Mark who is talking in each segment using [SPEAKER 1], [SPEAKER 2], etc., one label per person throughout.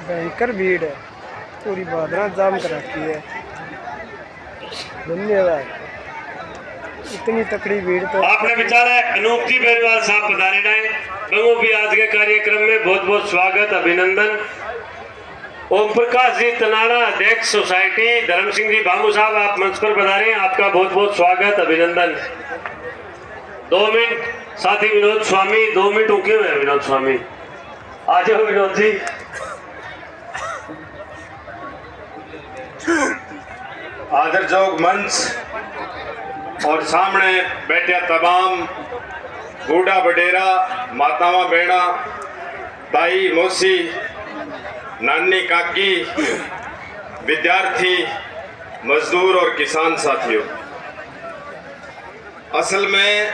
[SPEAKER 1] भयंकर भीड़ है, पूरी बादरा जाम कर रखी है। धन्यवाद। इतनी तकड़ी भीड़ तो
[SPEAKER 2] आपने विचार है अनूप जी बेरवाल साहब पधारे रहे लोगों भी आज के कार्यक्रम में बहुत बहुत स्वागत अभिनंदन। ओम प्रकाश जी तनाड़ा अध्यक्ष सोसाइटी धर्म सिंह जी बाबू साहब आप मंच पर पधारे, आपका बहुत बहुत स्वागत अभिनंदन। 2 मिनट साथी विनोद स्वामी 2 मिनट रुके हुए हैं। विनोद स्वामी आ जाओ विनोद जी।
[SPEAKER 3] आदर जोग मंच और सामने बैठे तमाम बूढ़ा बडेरा मातावा बहना ताई मौसी नानी काकी विद्यार्थी मजदूर और किसान साथियों, असल में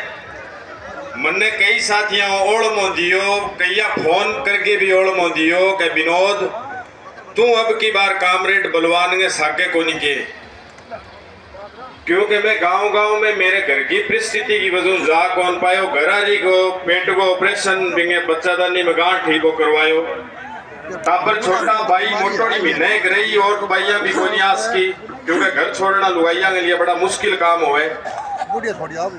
[SPEAKER 3] मन्ने कई साथियों ओढ़ मोदियो कईया फोन करके भी ओढ़ मोदियो के विनोद तू अब की बार कामरेड बलवान के साके को नहीं के, क्योंकि मैं गांव में मेरे घर की परिस्थिति की वजह जा कौन पायो। घराजी को पेट को ऑपरेशन बिंगे बच्चादानी में गांठ ठीक करवायो, तापर छोटा भाई मोटोड़ी महीने रही और भाइया भी कोई आस की, क्योंकि घर छोड़ना लुगाइया के लिए बड़ा मुश्किल काम होए।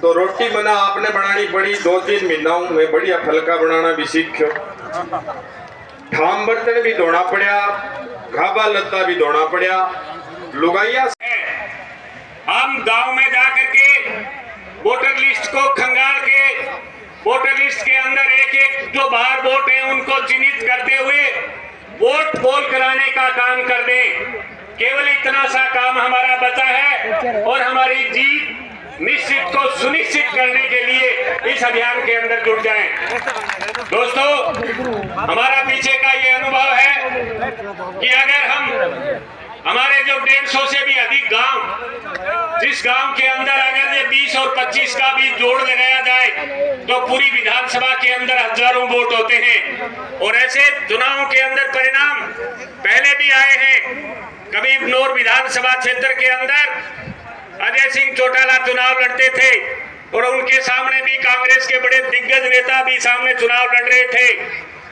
[SPEAKER 3] तो रोटी मना आपने बनानी पड़ी 2-3 महीना में बढ़िया फलका बनाना भी सीख्यो। ठाम बर्तन भी धोना पड़ा, घाबा लत्ता भी धोना पड़ा। लुगाइया
[SPEAKER 2] हम गांव में जाकर के वोटर लिस्ट को खंगाल के वोटर लिस्ट के अंदर एक एक जो बाहर वोट है उनको चिन्हित करते हुए वोट पोल कराने का काम कर दें। केवल इतना सा काम हमारा बचा है और हमारी जीत निश्चित को सुनिश्चित करने के लिए इस अभियान के अंदर जुट जाएं। दोस्तों, हमारा पीछे का ये अनुभव है कि अगर हम हमारे जो 150 से भी अधिक गांव, जिस गांव के अंदर अगर ये 20 और 25 का भी जोड़ लगाया जाए तो पूरी विधानसभा के अंदर हजारों वोट होते हैं। और ऐसे चुनावों के अंदर परिणाम पहले भी आए हैं। कभी नौर विधानसभा क्षेत्र के अंदर अजय सिंह चौटाला चुनाव लड़ते थे और उनके सामने भी कांग्रेस के बड़े दिग्गज नेता भी सामने चुनाव लड़ रहे थे,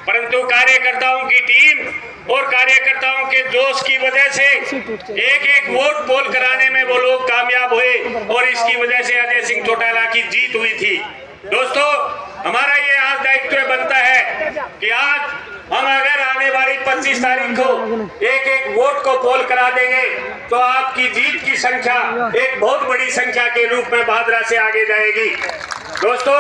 [SPEAKER 2] परंतु कार्यकर्ताओं की टीम और कार्यकर्ताओं के जोश की वजह से एक एक वोट पोल कराने में वो लोग कामयाब हुए और इसकी वजह से अजय सिंह चौटाला की जीत हुई थी। दोस्तों, हमारा ये आज दायित्व बनता है कि आज हम अगर आने वाली 25 तारीख को एक एक वोट को पोल करा देंगे तो आपकी जीत की संख्या एक बहुत बड़ी संख्या के रूप में भादरा से आगे जाएगी। दोस्तों,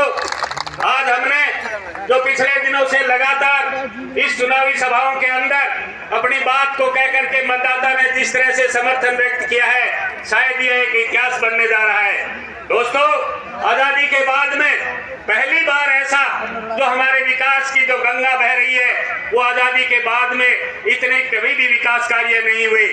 [SPEAKER 2] आज हमने जो पिछले दिनों से लगातार इस चुनावी सभाओं के अंदर अपनी बात को कह करके मतदाता ने जिस तरह से समर्थन व्यक्त किया है, शायद ये एक इतिहास बनने जा रहा है। दोस्तों, आजादी के बाद में पहली बार ऐसा जो हमारे विकास की जो गंगा बह रही है वो आजादी के बाद में इतने कभी भी विकास कार्य नहीं हुए।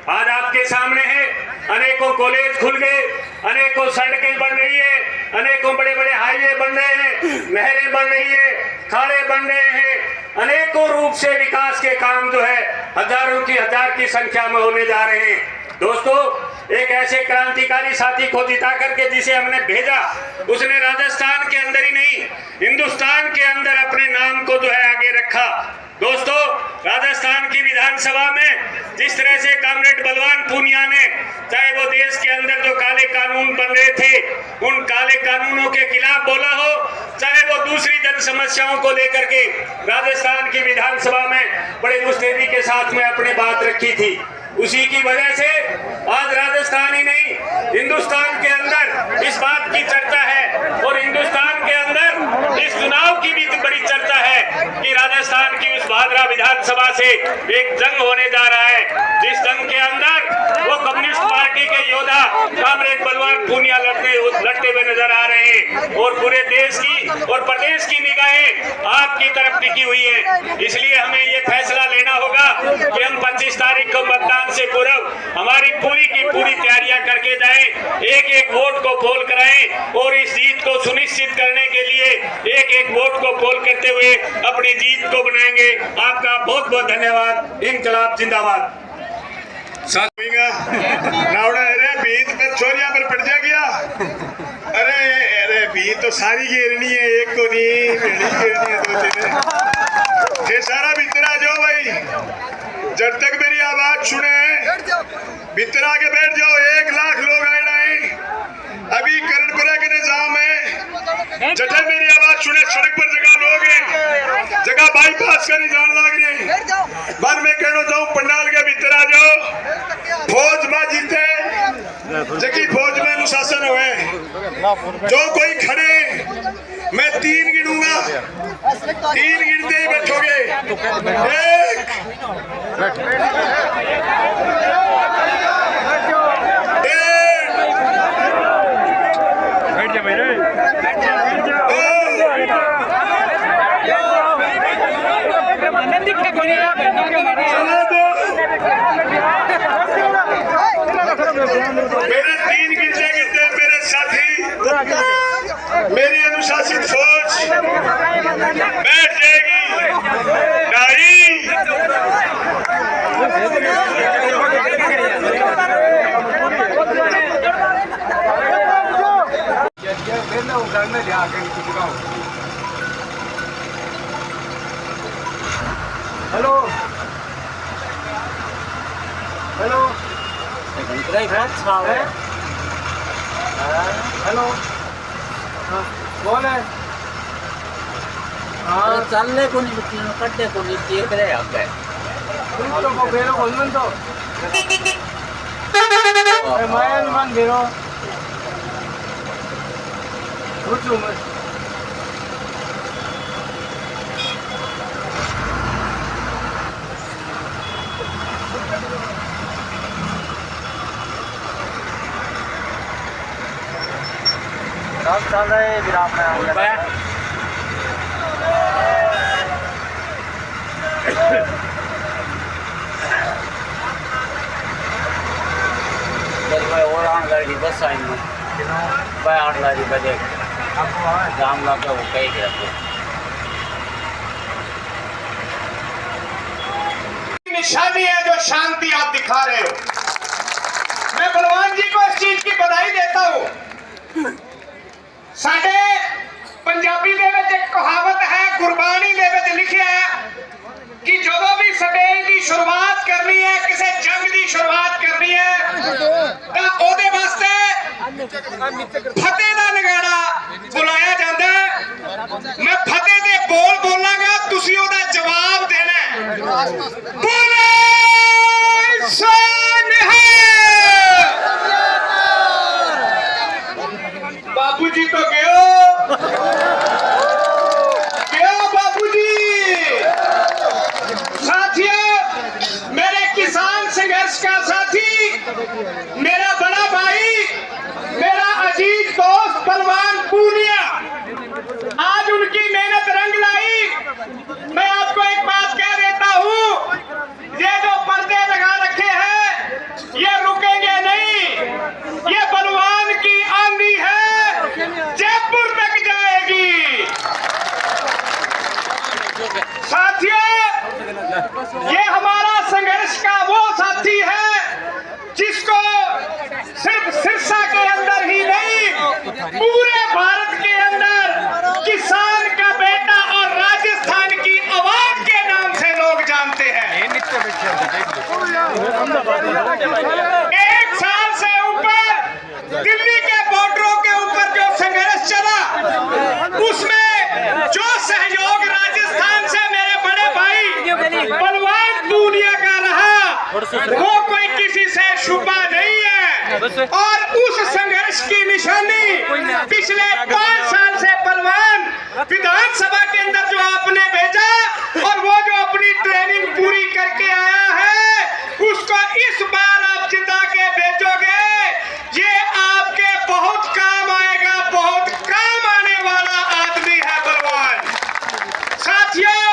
[SPEAKER 2] आज आपके सामने है, अनेकों कॉलेज खुल गए, अनेकों सड़कें बन रही है, अनेकों बड़े बड़े हाईवे बन रहे हैं, नहरें बन रही है, खाड़े बन रहे हैं, अनेकों रूप से विकास के काम जो है हजारों की हजार की संख्या में होने जा रहे हैं। दोस्तों, एक ऐसे क्रांतिकारी साथी को जिता करके जिसे हमने भेजा, उसने राजस्थान के अंदर ही नहीं हिंदुस्तान के अंदर अपने नाम को जो है आगे रखा। दोस्तों, राजस्थान की विधानसभा में जिस तरह से कामरेड बलवान पूनिया ने, चाहे वो देश के अंदर जो काले कानून बन रहे थे उन काले कानूनों के खिलाफ बोला हो, चाहे वो दूसरी जन समस्याओं को लेकर के राजस्थान की विधानसभा में बड़े मुस्तैदी के साथ में अपनी बात रखी थी, उसी की वजह से आज राजस्थान ही नहीं हिंदुस्तान के अंदर इस बात की चर्चा है और हिंदुस्तान के अंदर इस चुनाव की भी बड़ी चर्चा है कि राजस्थान की उस भादरा विधानसभा से एक जंग होने जा रहा है, जिस जंग के अंदर वो कम्युनिस्ट पार्टी के योद्धा कामरेड बलवान पूनिया लड़ते हुए नजर आ रहे हैं और पूरे देश की और प्रदेश की निगाहें आपकी तरफ टिकी हुई है। इसलिए हमें ये फैसला लेना होगा कि हम 25 तारीख को मतदान से पूर्व हमारी पूरी की पूरी तैयारियां करके जाएं, एक एक वोट को पोल कराएं और इस जीत को सुनिश्चित करने के लिए एक एक वोट को पोल करते हुए अपनी जीत को बनाएंगे। आपका बहुत बहुत धन्यवाद। इनकलाब जिंदाबाद।
[SPEAKER 3] अरे बीत पे छोरिया पर पड़ जा गया। अरे बीत तो सारी घेरनी है, एक तो नहीं घेरनी है, 2-3 है। ये सारा भीतर आ जाओ भाई।
[SPEAKER 4] जब तक मेरी आवाज सुने भीतर आके बैठ जाओ। 1 लाख लोग आए नहीं, अभी करणपुरा के निजाम है। जब मेरी आवाज सुने सड़क पर जगह लोग हैं, जगह बाईपास का निजाम लाग रहे हैं। बाद में कहना चाहूँ पंडाल के भीतर आ जाओ। फौज में जीते जबकि फौज में अनुशासन हुए। जो कोई खड़े मैं 3 गिनूंगा, 3 गिनते ही बैठोगे। 1 मेरे 3 गिनते गिनते मेरे साथी, मेरी अनुशासित फौज बैठ जाएगी। नहीं,
[SPEAKER 1] हेलो हेलो हेलो कौन है?
[SPEAKER 5] चलने को नहीं कट्टे को नहीं देख रहे आप
[SPEAKER 1] तो बेरो बोलमन तो मायन मान बेरो रुचु मत सब चल रहे विराम में
[SPEAKER 5] और आने गाड़ी बस आई में भाई 8 गाड़ी बजे जाम लगा वो कहीं गया
[SPEAKER 4] निशानी है जो शांति आप दिखा रहे हो। मैं बलवान जी को इस चीज की बधाई देता हूं। साडे पंजाबी दे विच एक कहावत है, गुरबाणी दे विच लिखिया है कि जो भी सटेल की शुरुआत करनी है, किसी जंग की शुरुआत करनी है तो ओदे वास्ते फतेह दा नगाड़ा बुलाया जाता है। मैं फतेह दे बोल बोलांगा, तुसी ओदा जवाब देना है। बोले बाबूजी तो गयो बाबूजी। साथियों, मेरे किसान संघर्ष का साथी, मेरा बड़ा भाई, मेरा अजीज दोस्त बलवान पूनिया, आज उनकी मेहनत रंग लाई। मैं आपको एक बात कह देता हूं, ये जो पर्दे लगा रखे हैं ये रुकेंगे नहीं। ये बलवान की आंधी है, जयपुर तक जाएगी। साथियों, ये हमारा संघर्ष का वो साथी है जिसको सिर्फ सिरसा के अंदर ही नहीं, पूरे भारत के अंदर किसान का बेटा और राजस्थान की आवाज के नाम से लोग जानते हैं। 1 साल से ऊपर दिल्ली के बॉर्डरों के ऊपर जो संघर्ष चला, उसमें जो सहयोग राजस्थान से मेरे बड़े भाई बलवान पूनिया का रहा, वो कोई किसी से छुपा नहीं है। और उस संघर्ष की निशानी पिछले 5 साल से बलवान विधानसभा के अंदर जो आपने भेजा और वो जो अपनी ट्रेनिंग पूरी करके आया है, उसको इस बार आप जिता के भेजोगे। ये आपके बहुत काम आएगा, बहुत काम आने वाला आदमी है बलवान। साथियों,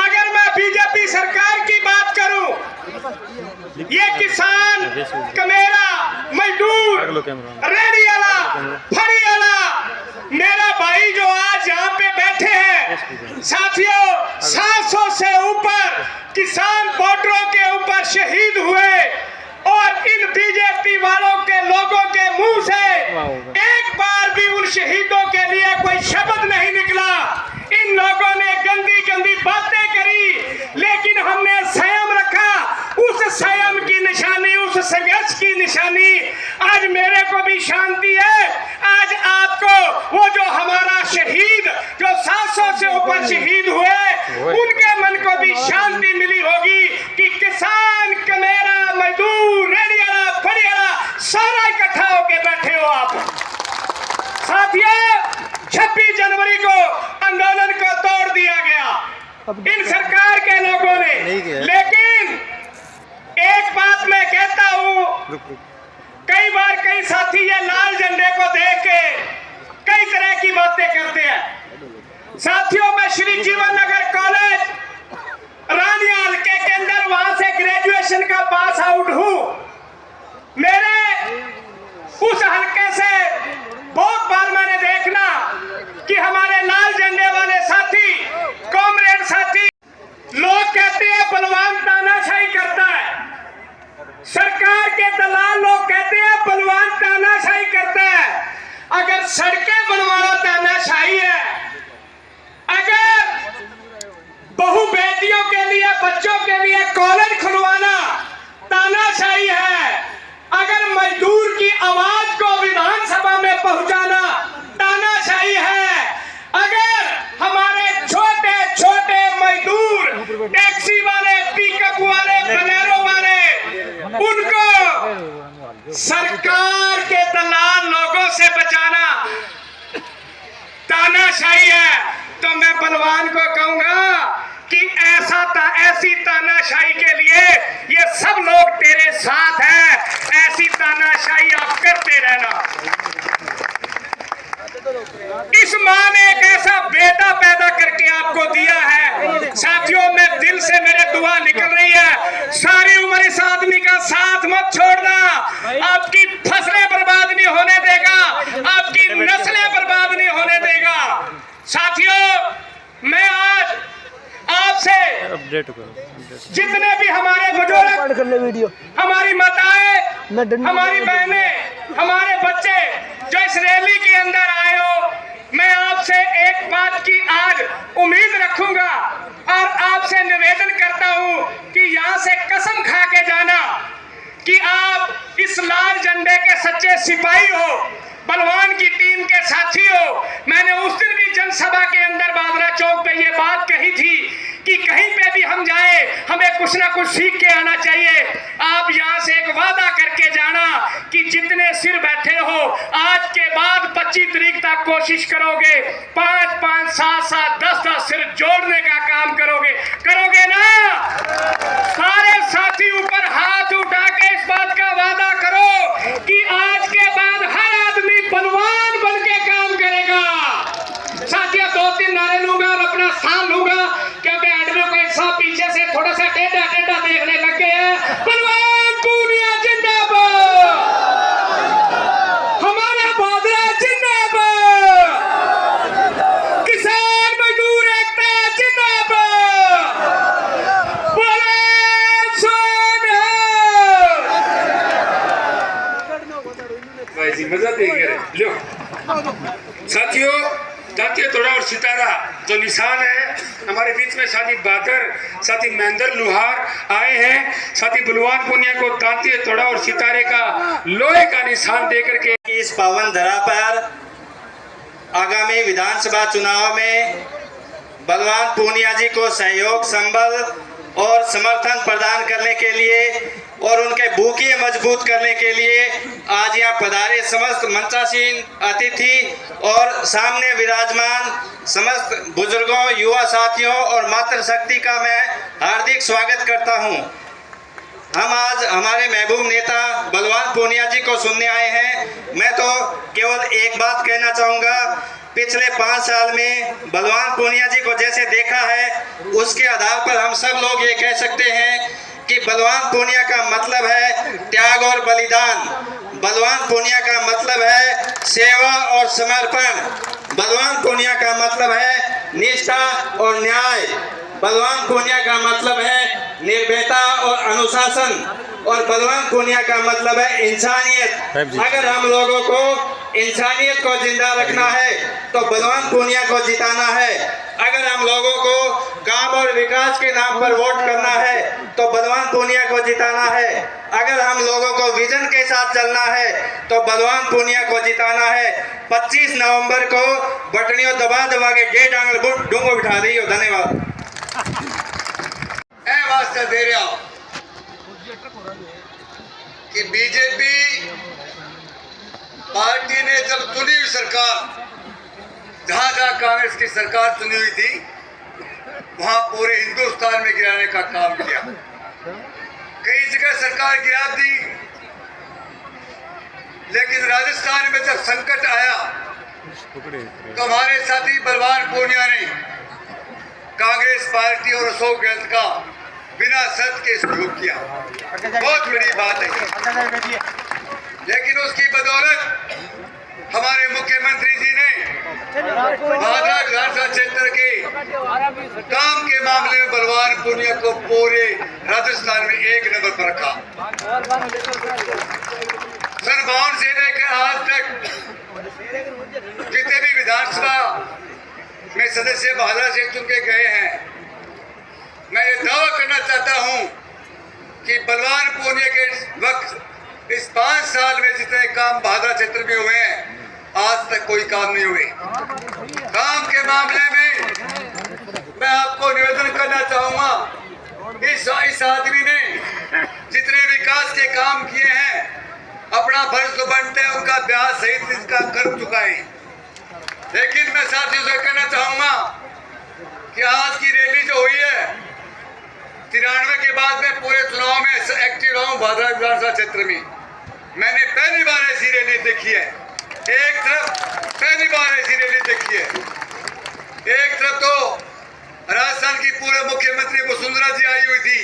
[SPEAKER 4] अगर मैं बीजेपी सरकार की बात करूं, ये किसान, कमेरा, मजदूर, रेडी वाला, फड़ी वाला, मेरा भाई जो आज यहाँ पे बैठे हैं, साथियों 700 से ऊपर किसान बॉर्डरों के ऊपर शहीद हुए और इन बीजेपी वालों के लोगों के मुंह से एक बार भी उन शहीदों के लिए कोई शब्द नहीं निकला। इन लोगों ने गंदी गंदी बातें करी, लेकिन हमने संयम रखा। परेशानी, आज मेरे को भी शांति है। आज आपको वो जो हमारा शहीद, जो 700 से ऊपर शहीद हुए, उनके मन को भी शांति मिली होगी कि किसान, कमेरा, मजदूर, रेडियाला, फरियाला सारा इकट्ठा होके बैठे हो आप। साथियों, 26 जनवरी को आंदोलन को तोड़ दिया गया इन सरकार के लोगों ने, लेकिन एक बात मैं कहता हूं, कई बार कई साथी ये लाल झंडे को देख के कई तरह की बातें करते हैं। साथियों, मैं श्री जीवन नगर कॉलेज रानी हल्के के अंदर वहां से ग्रेजुएशन का पास आउट हूं। मेरे उस हल्के से बहुत बार मैंने देखना कि हमारे लाल झंडे वाले साथी, कॉमरेड साथी, लोग कहते हैं बलवान तानाशाही करता है। सरकार के दलाल लोग कहते हैं बलवान तानाशाही करता है। अगर सड़कें बनवाना तानाशाही है, अगर बहु बेटियों के लिए, बच्चों के लिए कॉलेज खुलवाना तानाशाही है, अगर मजदूर की आवाज को विधानसभा में पहुंचाना तानाशाही है, अगर हमारे छोटे छोटे मजदूर, टैक्सी वाले, पिकअप वाले, बलेरो वाले, उनको सरकार के दलाल लोगों से बचाना तानाशाही है, तो मैं बलवान को कहूंगा कि ऐसी तानाशाही के लिए ये सब लोग तेरे साथ हैं। ऐसी तानाशाही आप करते रहना। इस माँ ने एक ऐसा बेटा पैदा करके आपको दिया है। साथियों, मैं दिल से मेरे दुआ निकल रही है, सारी उम्र इस आदमी का साथ मत छोड़ना। आपकी फसलें बर्बाद नहीं होने देगा, आपकी नस्लें बर्बाद नहीं होने देगा। साथियों, मैं आज आपसे जितने भी हमारे बुजुर्ग, हमारी माताएं, हमारी बहनें, हमारे बच्चे जो इस रैली के अंदर आए हो, मैं आपसे एक बात की आज उम्मीद रखूंगा और आपसे निवेदन करता हूं कि यहां से कसम खा के जाना कि आप इस लाल झंडे के सच्चे सिपाही हो, बलवान की टीम के साथी हो। मैंने उस दिन भी जनसभा के अंदर बादरा चौक पे ये बात कही थी कि कहीं पे भी हम जाए, हमें कुछ ना कुछ सीख के आना चाहिए। आप यहाँ से एक वादा करके जाना कि जितने सिर बैठे हो, आज के बाद 25 तारीख तक कोशिश करोगे, 5-5, 7-7, 10-10 सिर जोड़ने का काम करोगे ना? सारे साथी ऊपर हाथ उठा के इस बात का वादा करो कि आज के बाद हर आदमी बलवान बन के काम करेगा। साथियों, 2-3 नारे लूंगा और अपना स्थान लूंगा, क्योंकि एडमिन को एक साथ पीछे से थोड़ा सा टेढ़ा देखने लग गए हैं। बलवान पूनिया जिंदाबाद, हमारा बादरा जिंदाबाद, किसान मजदूर एकता जिंदाबाद, बोले सोना।
[SPEAKER 6] भाई जी मजा देंगे लो। साथियों, जातीय तोड़ा और सितारा जो निशान है, हमारे बीच में साथी बहादुर, साथी महेंद्र लुहार आए हैं। साथी बलवान पूनिया को जातीय तोड़ा और सितारे का लोहे का निशान देकर के
[SPEAKER 7] इस पावन धरा पर आगामी विधानसभा चुनाव में बलवान पूनिया जी को सहयोग, संबल और समर्थन प्रदान करने के लिए और उनके भूखे मजबूत करने के लिए आज यहाँ पधारे समस्त मंचासीन अतिथि और सामने विराजमान समस्त बुजुर्गों, युवा साथियों और मातृशक्ति का मैं हार्दिक स्वागत करता हूँ। हम आज हमारे महबूब नेता बलवान पूनिया जी को सुनने आए हैं। मैं तो केवल एक बात कहना चाहूँगा, पिछले 5 साल में बलवान पूनिया जी को जैसे देखा है, उसके आधार पर हम सब लोग ये कह सकते हैं कि बलवान पूनिया का मतलब है त्याग और बलिदान। बलवान पूनिया का मतलब है सेवा और समर्पण। बलवान पूनिया का मतलब है निष्ठा और न्याय। बलवान पूनिया का मतलब है निर्भयता और अनुशासन। और बलवान पूनिया का मतलब है इंसानियत। अगर हम लोगों को इंसानियत को जिंदा रखना है तो बलवान पूनिया को जिताना है। अगर हम लोगों को काम और विकास के नाम पर वोट करना है तो बलवान पूनिया को जिताना है। अगर हम लोगों को विजन के साथ चलना है तो बलवान पूनिया को जिताना है। 25 नवंबर को बटनियों दबा दबा के 1.5 आंगल डूंगो बिठा रही हो। धन्यवाद।
[SPEAKER 8] वास्ता दे रहा हूं कि बीजेपी पार्टी ने जब चुनी हुई सरकार, जहां जहां कांग्रेस की सरकार चुनी हुई थी, वहां पूरे हिंदुस्तान में गिराने का काम किया। कई जगह सरकार गिरा दी, लेकिन राजस्थान में जब संकट आया तो हमारे साथी बलवान पूनिया ने कांग्रेस पार्टी और अशोक गहलोत का बिना शर्त के सहयोग किया। बहुत बड़ी बात है। लेकिन उसकी बदौलत हमारे मुख्यमंत्री जी ने भादरा विधानसभा क्षेत्र के काम के मामले में बलवान पूनिया को पूरे राजस्थान में 1 नंबर पर रखा। सन 52 से लेकर आज तक जितने भी विधानसभा में सदस्य भादरा से चुन के गए हैं, मैं ये दावा करना चाहता हूं कि बलवान पूनिया के वक्त इस 5 साल में जितने काम भादरा क्षेत्र में हुए हैं, आज तक कोई काम नहीं हुए। काम के मामले में मैं आपको निवेदन करना चाहूंगा, इस आदमी ने जितने विकास के काम किए हैं, अपना फर्ज तो बनता है उनका ब्याज सहित इसका कर चुका है। लेकिन मैं साथियों से कहना चाहूंगा कि आज की रैली जो हुई है, 93 के बाद में पूरे चुनाव में एक्टिव रहा हूं भादरा विधानसभा क्षेत्र में। मैंने पहली बार ऐसी रैली देखी है। एक तरफ पहली बार ऐसी रैली देखी है, एक तरफ तो राजस्थान की पूर्व मुख्यमंत्री वसुंधरा जी आई हुई थी,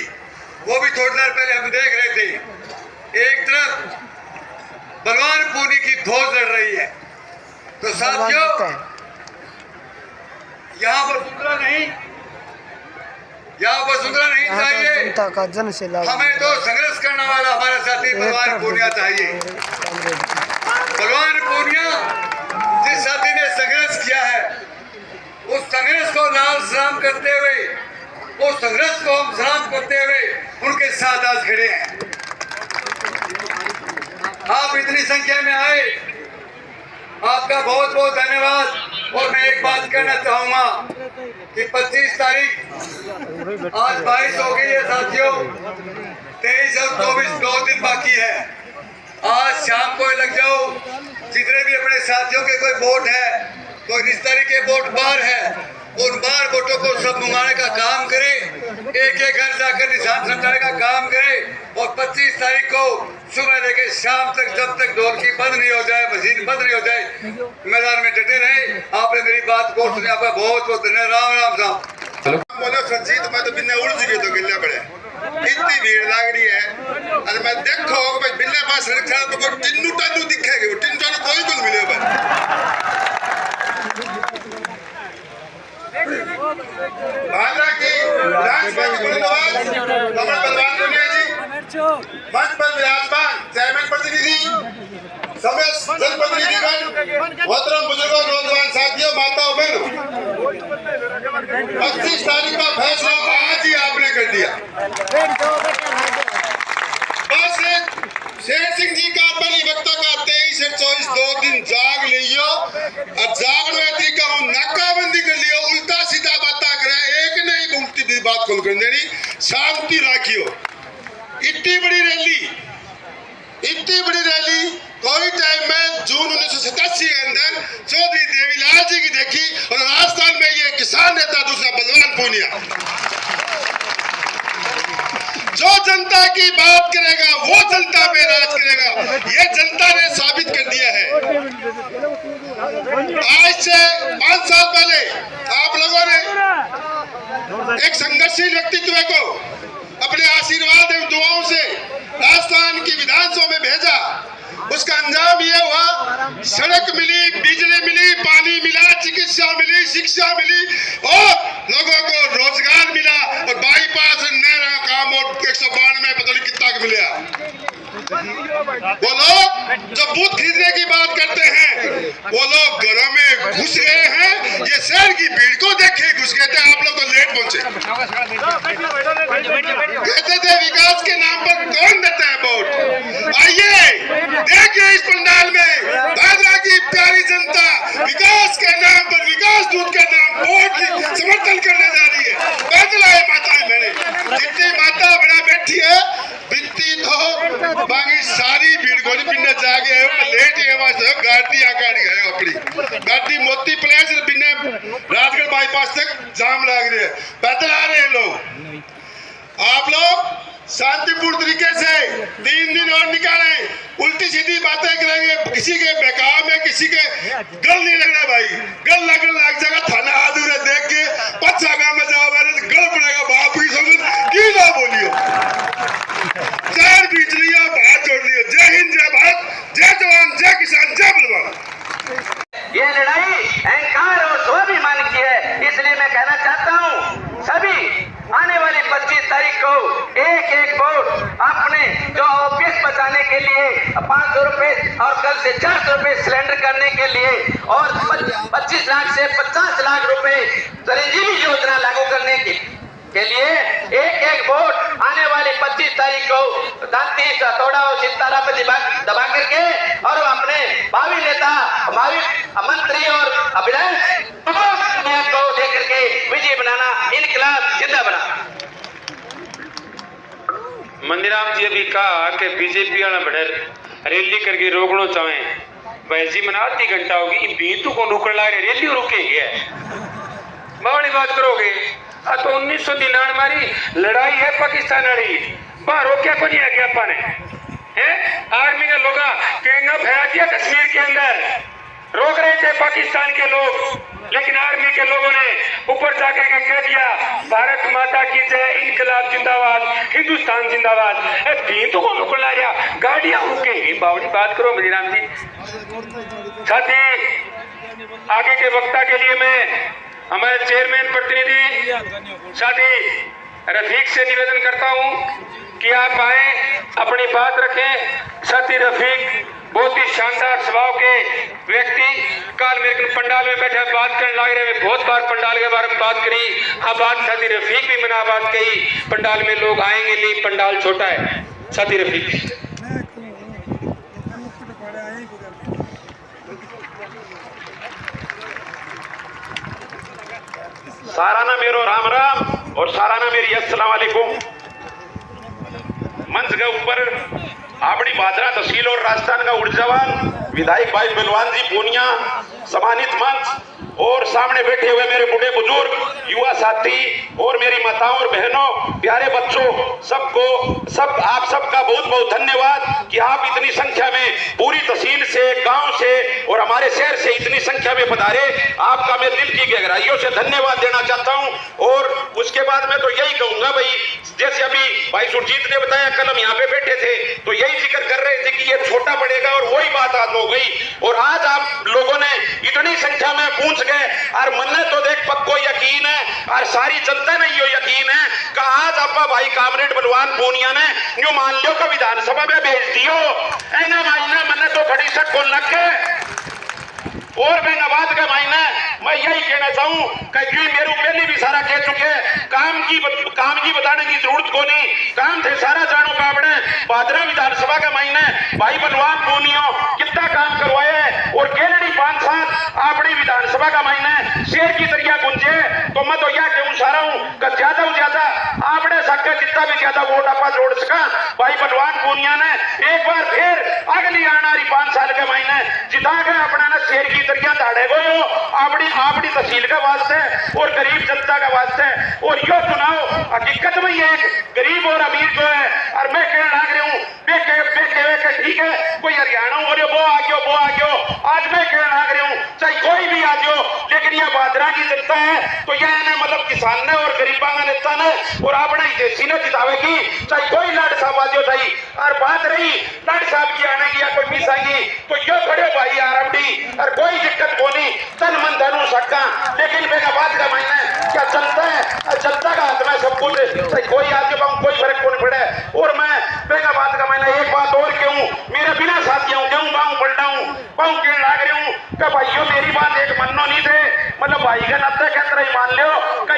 [SPEAKER 8] वो भी थोड़ी देर पहले हम देख रहे थे। एक तरफ बलवान पूनिया की फौज लड़ रही है। तो साथियों, यहाँ वसुंधरा नहीं चाहिए,
[SPEAKER 1] जनता का जन से लाभ।
[SPEAKER 8] हमें तो संघर्ष करने वाला हमारा साथी बलवान पूनिया चाहिए। बलवान पूनिया जिस साथी ने संघर्ष किया है, उस संघर्ष को लाल सलाम करते हुए, उस संघर्ष को हम सलाम करते हुए उनके साथ आज खड़े हैं। आप इतनी संख्या में आए, आपका बहुत बहुत धन्यवाद। और मैं एक बात कहना चाहूंगा कि 25 तारीख, आज 22 हो गई है साथियों, 23 और 24 2 दिन बाकी है। आज शाम को लग जाओ, जितने भी अपने साथियों के कोई वोट है, कोई रिश्तेदारी के वोट बाहर है, उन बाहर वोटों को सब मंगाने का काम करे, एक एक घर जाकर निशान समझाने का काम करे। और 25 तारीख को सुबह लेकर शाम तक, जब तक ढोलकी बंद नहीं हो जाए, मशीन बंद नहीं हो जाए, मैदान में डटे रहे। आपने मेरी बात को सुना, आपका बहुत बहुत धन्यवाद। राम राम साहब बोलो सच्ची, तो मैं तो बिना उड़ गई तो गिल्ला पड़े, इतनी भीड़ लग रही है। अरे मैं देखो भाई बिल्ले पास सड़क छाड़ा तो कोई टिन्नू टानू दिखेगी, वो टिन्नू टानू कोई कुछ मिले भादरा की विधानसभा की धन्यवाद कमल बलवान पूनिया जी, मंच पर विराजमान चेयरमैन प्रतिनिधि, समस्त जनप्रतिनिधिगण, मोहतरम बुजुर्गों, नौजवान साथियों, माताओं बहनों, 25 तारीख का फैसला आज ही आपने कर दिया। बस शेर सिंह जी का पहली वक्ता का 23 और 24 2 दिन जाग लियो और जागने तरीका हम नाकाबंदी कर लियो, उल्टा सीधा बातें करे, एक नहीं उल्टी भी बात खोल कर देनी, शांति राखियो। इतनी बड़ी रैली कोई टाइम में जून 1987 के अंदर चौधरी देवीलाल जी की देखी, और राजस्थान में ये किसान नेता दूसरा बलवान पूनिया, जो जनता की बात करेगा वो जनता पे राज करेगा, ये जनता ने साबित कर दिया है। आज से 5 साल पहले आप लोगों ने एक संघर्षशील व्यक्तित्व को अपने आशीर्वाद एवं दुआओं से राजस्थान की विधानसभा में भेजा। उसका अंजाम यह हुआ, सड़क मिली, बिजली मिली, पानी मिला, चिकित्सा मिली, शिक्षा मिली और लोगों को रोजगार मिला, और बाईपास नया काम और 192 पता नहीं कितना मिला। वो लोग जो बूथ खरीदने की बात करते हैं, वो लोग घरों में घुस गए हैं। ये शहर की भीड़ को देखे
[SPEAKER 9] कुछ कहते हैं आप लोग तो लेट पहुंचे। कहते थे विकास के नाम पर कौन देता है वोट। आइए देखिए इस पंडाल में दादरा की प्यारी जनता विकास के नाम पर, विकास दूत के नाम वोट की समर्थन करने जा रही है। पैदल आए माताएं मैंने जितनी माता बड़ा बैठी है बित्ती तो बाकी सारी भीड़ गोली पिंडे जागे है लेट है वास्ते गाड़ी आकार गए अपनी गाड़ी मोती प्लेस बिन्ने राजगढ़ बाईपास तक जाम लग रही है। पैदल आ रहे हैं लोग। आप लोग शांतिपूर्ण तरीके से 3 दिन और निकाले। उल्टी सीधी बातें करेंगे, किसी के बेकार में किसी के गल नहीं लगना भाई। गल लगने लग जाएगा थाना हाथ देख के पच्चा गांव में जाओ मैंने गल पड़ेगा बाप की समझ की ना बोलियो। चार बीच लिया बात जोड़ लिया। जय हिंद, जय भारत, जय जवान, जय किसान, जय बलवान।
[SPEAKER 10] ये लड़ाई अहंकार और स्वाभिमान की है, इसलिए मैं कहना चाहता हूँ सभी आने वाली 25 तारीख को एक वोट अपने जो ऑफिस बचाने के लिए 500 रुपए और कल से 400 रुपए सिलेंडर करने के लिए और 25 लाख से 50 लाख रुपए चिरंजीवी योजना लागू करने के लिए एक वोट आने वाली 25 तारीख को दांती हथौड़ा और सितारा पर दबा करके और अपने भावी नेता, भावी मंत्री और अभिनय को देकर के विजय बनाना। इनकलाब जिंदाबाद।
[SPEAKER 6] मंदिराम जी अभी कहा कि बीजेपी वाला बढ़र रैली करके रोकना चाहे भाई जी मना आधी घंटा होगी बीतू को नुकड़ ला रहे रैली रुकेगी बावड़ी बात करोगे। तो 1999 मारी लड़ाई है पाकिस्तान वाली वहां रोकिया को नहीं है अपन है आर्मी के लोग ट्रेन फैला दिया कश्मीर के अंदर रोक रहे थे पाकिस्तान के लोग, लेकिन आर्मी के लोगों ने ऊपर जाकर के कह दिया भारत माता की जय, इनकलाब जिंदाबाद, हिंदुस्तान जिंदाबाद। तो कौन नुकड़ ला रहा गाड़ियां रुकेगी बावड़ी बात करो मदीराम जी। साथ ही आगे के वक्ता के लिए मैं हमारे चेयरमैन प्रतिनिधि साथी रफीक से निवेदन करता हूं कि आप आए अपनी बात रखें। साथी रफीक बहुत ही शानदार स्वभाव के व्यक्ति, कल मेरे पंडाल में बैठे बात करने लग रहे हैं। बहुत बार पंडाल के बारे में बात करी, अब बात साथी रफीक भी मना बात कही पंडाल में लोग आएंगे नहीं, पंडाल छोटा है। साथी रफीक
[SPEAKER 11] साराना मेरो राम राम और साराना मेरी अस्सलाम वालेकुम। मंच के ऊपर आपड़ी बादरा तहसील और राजस्थान का ऊर्जावान विधायक भाई बलवान जी पूनिया, सम्मानित मंच और सामने बैठे हुए मेरे बूढ़े बुजुर्ग, युवा साथी और मेरी माताओं और बहनों, प्यारे बच्चों, आप सबका बहुत बहुत धन्यवाद कि आप इतनी संख्या में पूरी तहसील से, गांव से और हमारे शहर से इतनी संख्या में पधारे। आपका मैं दिल की गहराइयों से धन्यवाद देना चाहता हूं। और उसके बाद मैं तो यही कहूंगा भाई, जैसे अभी भाई सुरजीत ने बताया कल हम यहाँ पे बैठे थे तो यही जिक्र कर रहे थे कि ये छोटा पड़ेगा और वही बात आज हो गई। और आज आप लोगों ने इतनी संख्या में पूछ गए और मन ने तो देख पक्को यकीन है और सारी जनता ने यो यकीन है कि आज आपका भाई कामरेड बलवान पूनिया ने जो मान लो का विधानसभा में भेज दियो एना मायना मन तो खड़ी सट को लग गए। और मैं नवाज का मायना मैं यही कहना चाहूं कि मेरे पहले भी सारा कह चुके काम की बताने की जरूरत को नहीं, काम थे सारा जानो काबड़े बादरा विधानसभा का मायना भाई बलवान पूनियो कितना काम करवाए और केलड़ी 5 साल आपड़ी विधानसभा का मायना शेर की तरिया गुंजे। तो मैं तो यह कहूं सारा हूं कि ज्यादा से ज्यादा आपने सके जितना भी ज्यादा वोट आपा जोड़ सका भाई बलवान पूनिया ने एक बार फिर अगली आने वाली 5 साल के महीने जिता के अपना ना शेर की तरिया दाड़े गो आपड़ी तहसील का वास्ते और गरीब जनता का वास्ते। और यो चुनाव हकीकत में एक गरीब और अमीर को है। और मैं कहने लग रही हूँ ठीक है कोई हरियाणा हो वो आ गयो आज मैं कहने लग रही हूँ चाहे कोई भी आ जाओ, लेकिन यह बादरा की जनता है तो यह मतलब किसान ने और गरीबा का नेता ने और अपना ही देशी ने जितावेगी चाहे कोई लाड साहब आ जाओ सही। और बात रही लाड साहब की आने की या कोई मिस आएगी तो यो खड़े भाई आरमडी और कोई दिक्कत को नहीं तन मन धनु सकता। लेकिन मेरा बात का मायना क्या चलता है जनता का हाथ में सब कुछ कोई आ जाओ कोई फर्क को नहीं पड़े। और मैं मेरा बात का मायना एक बात और क्यों मेरे बिना साथियों क्यों बाहू पलटा हूँ बाहू कहने लग रही हूँ कि भाइयों मेरी बात एक मनो नहीं थे मतलब भाई के नाते के अंदर ही मान लो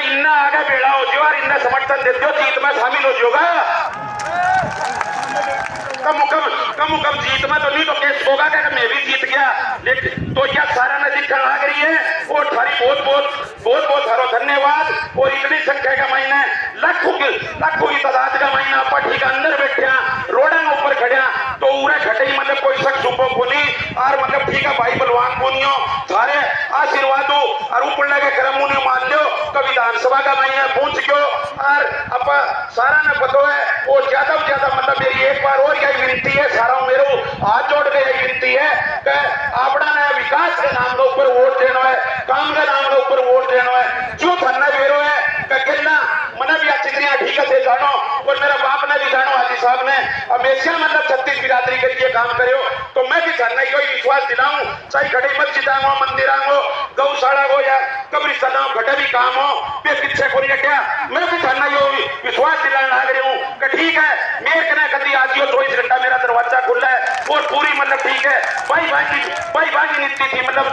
[SPEAKER 11] इन्ना आगे बेड़ा हो जो और इन्ना समर्थन देते हो जीत में शामिल हो जाओगा। कम जीत में तो नहीं तो केस होगा कि मैं भी जीत गया, लेकिन तो क्या सारा ने दिखने लग रही है। और थारी बहुत सारो धन्यवाद। और इतनी संख्या का महीने लाखों की तादाद का महीना पट्टी के अंदर बैठा रोड़ा ऊपर खड़ा तो उरे खटे मतलब कोई शख्स ऊपर बोली और मतलब ठीक है भाई बलवान बोनियो थारे आशीर्वाद और ऊपर लगे क्रम ने मान लो तो विधानसभा का महीना पहुंच गयो। और अब सारा ने पता है और ज्यादा से ज्यादा मतलब मेरी एक बार और यही विनती है, सारा मेरे हाथ जोड़ के यही विनती है कि अपना ने विकास के नाम के ऊपर वोट देना है, काम के नाम के ऊपर वोट देना है। जो धरना बेरो है कहना मैंने भी अच्छी तरह ठीक से जानो और मेरा बाप ने भी जानो हाजी साहब ने हमेशा मतलब 36 बिरादरी के लिए काम करो तो मैं भी धरना यो विश्वास दिलाऊं, चाहे खड़ी मस्जिद हो, मंदिर हो, गौशाला हो या कब्रिस्तान हो, घटे भी काम हो पे पीछे को नहीं क्या मैं भी धरना यो विश्वास दिलाने लग रही हूँ कि ठीक है मेरे कने कभी आज 24 घंटा मेरा दरवाजा खुला है और पूरी मतलब ठीक है भाई भागी नीति थी मतलब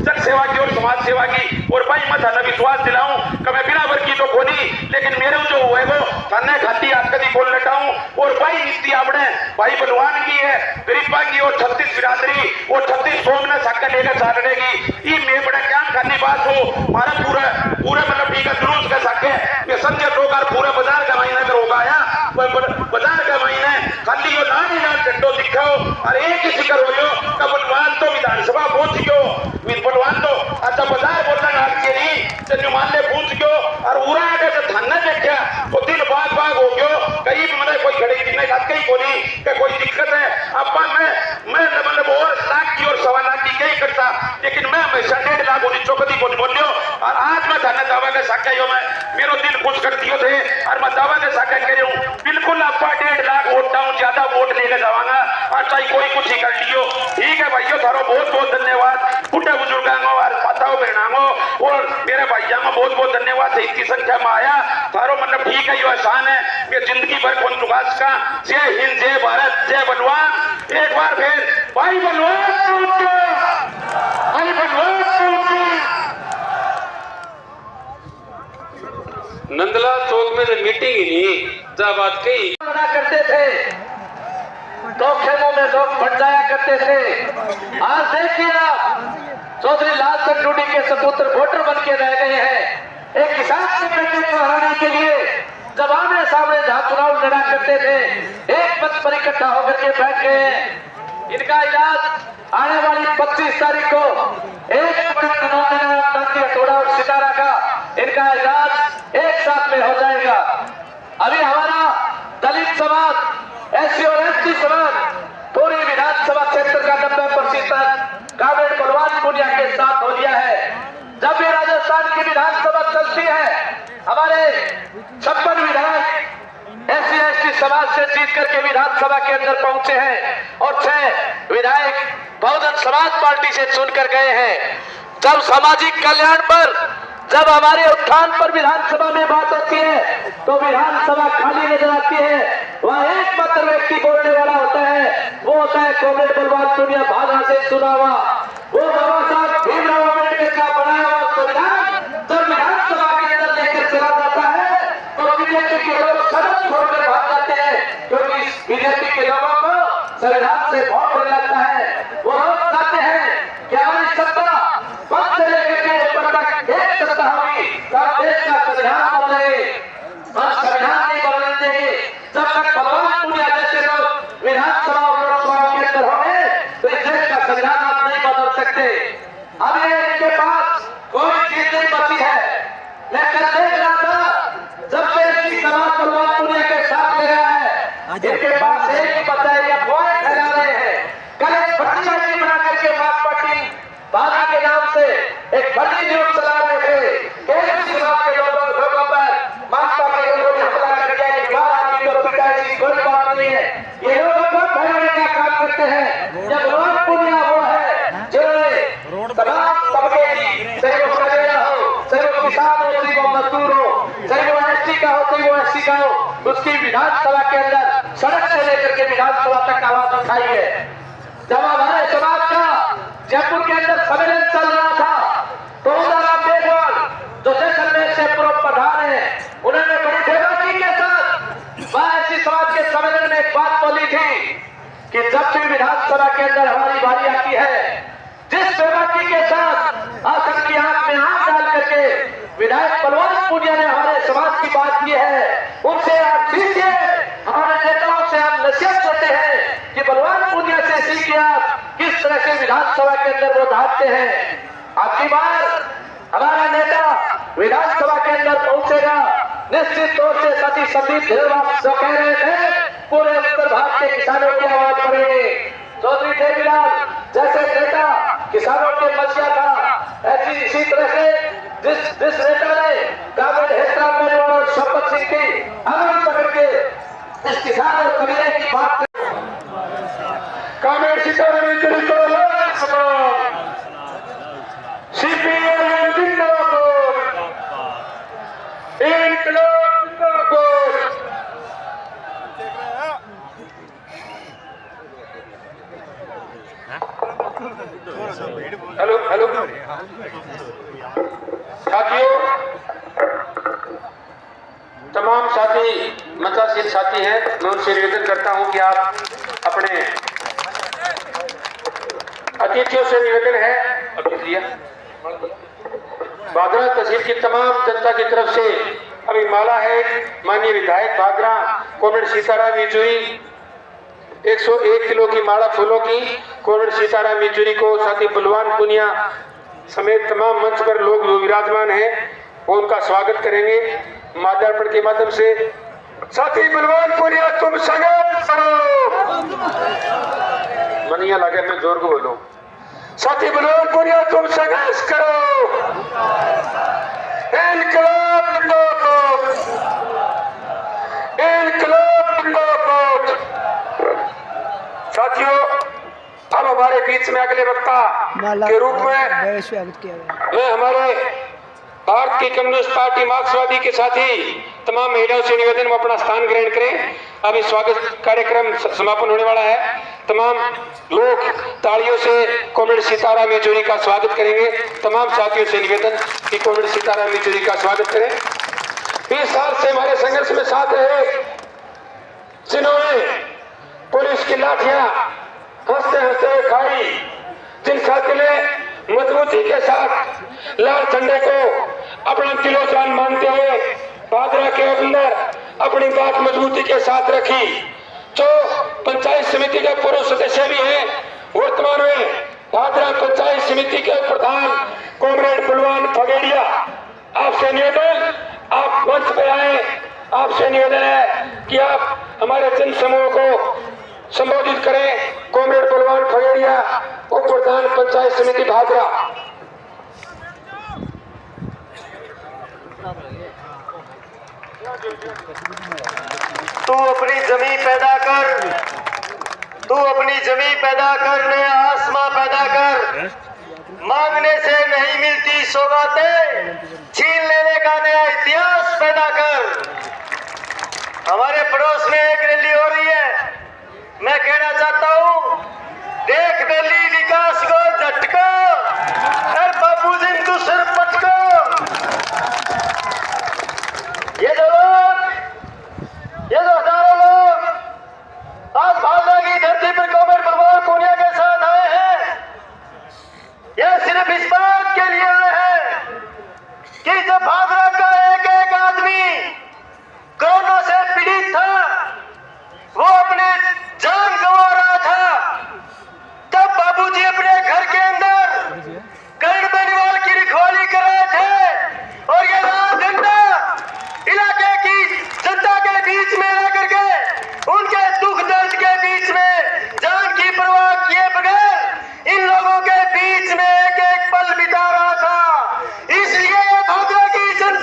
[SPEAKER 11] जन सेवा की और समाज सेवा की। और भाई मैं धरना विश्वास दिलाऊं कि मैं बिना वर्गी तो खोनी लेकिन मेरे जो हुए वो धरने खाती आज कभी खोल लेता हूँ। और भाई नीति आपने भाई बलवान की है, गरीबा की और 36 बिरादरी और 36 कौम ने साकर लेकर साकने की ये मैं बड़ा क्या करनी बात हो हमारा पूरा मतलब ठीक है जुलूस का साके मैं समझे लोग पूरा बाजार का महीना कर होगा या बाजार का महीने खाली यो नानी ना झंडो दिखाओ और एक ही जिक्र हो का बलवान तो विधानसभा पहुंच गयो बलवान तो अच्छा बाजार बोलना नाग के नहीं चन्नू मान ले पहुंच गयो और उरा आगे से थाना देखा तो दिन बाग हो गयो कहीं भी मैंने कोई घड़ी दिन रात कहीं बोली कि कोई दिक्कत है अब मैं मतलब और लाख की और 1.25 लाख की कहीं करता लेकिन मैं हमेशा 1.5 लाख होनी चौकती को बोलियो। और आज मैं थाना दावा के साक्ष्य हो मैं मेरो दिल खुश कर दियो थे और मैं दावा के साक्ष्य कह रही हूँ बिल्कुल आपका 1.5 लाख वोट डाउन ज्यादा वोट लेकर जाऊंगा और चाहे कोई कुछ ही कर लियो। ठीक है भाइयों थारो बहुत धन्यवाद बुढ़े बुजुर्गों और माताओं बहनों और मेरे भाइयों में बहुत धन्यवाद है इतनी संख्या में आया थारो मतलब ठीक है यो आसान है ये जिंदगी भर कौन चुका का। जय हिंद, जय भारत, जय बलवान। एक बार फिर भाई बलवान
[SPEAKER 6] नंदलाल चौक में तो मीटिंग ही नहीं जब बात कही
[SPEAKER 10] करते थे तो खेमों में लोग बढ़ जाया करते थे। आज देखिए आप चौधरी लाल सिंह टूडी के सपुत्र वोटर बन के रह गए हैं। एक किसान को हराने के लिए जब आमने सामने जहां चुनाव लड़ा करते थे एक मंच पर इकट्ठा होकर के बैठ गए हैं। इनका इलाज आने वाली 25 तारीख को थोड़ा और सितारा का इनका इलाज एक साथ में हो जाएगा। अभी हमारा दलित समाज एससी और एसटी समाज पूरी विधानसभा क्षेत्र का 90% काबिल बलवान पुनिया के साथ हो गया है। जब भी राजस्थान की विधानसभा चलती है हमारे 56 विधायक एससी एसटी समाज से जीत करके विधानसभा के अंदर पहुंचे हैं और 6 विधायक बहुजन समाज पार्टी से चुनकर गए हैं। जब सामाजिक कल्याण पर जब हमारे उत्थान पर विधानसभा में बात होती है तो विधानसभा खाली नजर आती है। वह एकमात्र व्यक्ति बोलने वाला होता है वो होता है कॉमरेड बलवान पुनिया भागा से चुना हुआ वो बाबा साहब भीमराव अम्बेडकर का बनाया हुआ संविधान जब विधानसभा के अंदर लेकर चला जाता है तो बीजेपी के लोग सड़क छोड़कर भाग जाते हैं क्योंकि बीजेपी के लोगों को संविधान से बहुत डर लगता है। वो लोग चाहते हैं कि हमारी सत्ता पद से लेकर के ऊपर तक एक सत्ता होगी देश का संविधान बदले और संविधान नहीं बदलने देंगे जब तक बलवान पुनिया जैसे लोग विधानसभा और लोकसभा के अंदर होंगे तो इस देश का संविधान आप नहीं बदल सकते। अब इनके पास कोई चीज नहीं बची है। मैं कल देख रहा था जब से इसकी समाज बलवान पुनिया के साथ ले रहा है इनके पास एक ही बचा है या पॉइंट फैला रहे हैं। कल एक पार्टी बना करके मार्क्स पार्टी बाधा के नाम से एक बड़ी न्यूज चला रहे थे के लोगों पर मार्क्स पार्टी के लोगों ने हमला कर दिया कि बाहर तो पिताजी कोई बात नहीं है। ये लोग भरने का काम करते हैं जब बलवान पुनिया वो है जो तमाम तबके की चाहे वो करेगा हो चाहे वो किसान हो चाहे वो मजदूर हो चाहे वो एसटी का हो चाहे वो एससी का हो उसकी विधानसभा के अंदर सड़क से लेकर के विधानसभा तक आवाज उठाई है। जब हमारे समाज का जयपुर के अंदर सम्मेलन चल रहा था तो राम मेघवाल जो जैसलमेर से पूर्व कि जब भी विधानसभा के अंदर हमारी बारी आती है, जिस बेबाकी के साथ आसन की आंख में आंख डाल करके विधायक बलवान पूनिया ने हमारे समाज की बात की है, उनसे आप सीखिए। हमारे नेताओं से आप नसीहत करते हैं कि बलवान पूनिया से सीखिए आप किस तरह से विधानसभा के अंदर वो धारते हैं। आपकी बार हमारा नेता विधानसभा के अंदर पहुंचेगा, निश्चित तौर से सती संदीप ढेरवाल जो कह रहे थे पूरे उत्तर भारत के किसानों की आवाज बढ़ेगी। चौधरी देवीलाल जैसे नेता किसानों के मसीहा का, ऐसी इसी तरह से जिस नेता ने काबिल एहतराम करने वाले शपथ सिंह की आंगन पकड़ के इस किसान और कबीले की बात कामेर सीताराम सीपीएम जिंदाबाद, इनकलाब जिंदाबाद। हेलो हेलो साथियों, तमाम साथी मंचासीन साथी हैं, मैं उनसे निवेदन करता हूं कि आप अपने अतिथियों से निवेदन है भादरा तहसील की तमाम जनता की तरफ से अभी माला है माननीय विधायक भादरा कोमरेड सीताराम येचुरी 101 किलो की माला फूलों की कोमरेड सीताराम येचुरी को, साथी बलवान पूनिया समेत तमाम मंच पर लोग जो विराजमान हैं वो उनका स्वागत करेंगे माल्यार्पण के माध्यम से। साथी बलवान पूनिया तुम संघर्ष करो, मनिया लगे मैं जोर को बोलो, साथी बलवान पूनिया तुम संघर्ष करो, इनकलाब जिंदाबाद, इनकलाब जिंदाबाद। साथियों, अब हमारे बीच में अगले वक्ता के रूप में मैं हमारे भारत की कम्युनिस्ट पार्टी मार्क्सवादी के साथी तमाम महिलाओं से निवेदन में अपना स्थान ग्रहण करें। अभी स्वागत कार्यक्रम समापन होने वाला है। तमाम लोग तालियों से कोमरेड सीताराम येचुरी का स्वागत करेंगे। तमाम साथियों से निवेदन कि कोमरेड सीताराम येचुरी का स्वागत करें। 20 साल से हमारे संघर्ष में साथ रहे, जिन्होंने पुलिस की लाठियां हंसते हंसते खाई, जिन साथी ने मजबूती के साथ लाल झंडे को अपना दिलो जान मानते हुए भादरा के अंदर अपनी बात मजबूती के साथ रखी, जो पंचायत समिति के पूर्व सदस्य भी हैं, वर्तमान में भादरा पंचायत समिति के प्रधान कॉमरेड बलवान फगेड़िया, आपसे निवेदन, आप मंच पे आए, आपसे निवेदन है कि आप हमारे जन समूह को संबोधित करें। कॉमरेड बलवान फगेड़िया, उप प्रधान पंचायत समिति भादरा।
[SPEAKER 12] तू अपनी जमीन पैदा कर, तू अपनी जमीन पैदा कर, नया आसमां पैदा कर, मांगने से नहीं मिलती सौगातें, छीन लेने का नया इतिहास पैदा कर। हमारे पड़ोस में एक रैली हो रही है, मैं कहना चाहता हूं, देख बेली विकास को झटको, अरे बाबू जी तू सिर पटको। ये जो हजारों लोग आज भादरा की धरती पर कॉमरेड बलवान पूनिया के साथ आए हैं, यह सिर्फ इस बात के लिए आए हैं कि जब भादरा का एक एक आदमी कोरोना से पीड़ित था, वो अपने जान गंवा रहा था, तब बाबूजी अपने घर के अंदर कर्ण बेनीवाल की रखवाली कर रहे थे और ये लाल झंडा इलाके की जनता के बीच में रह करके उनके दुख दर्द के बीच में जान की परवाह किए बगैर इन लोगों के बीच में एक एक पल बिता रहा था। इसलिए भादरा की जनता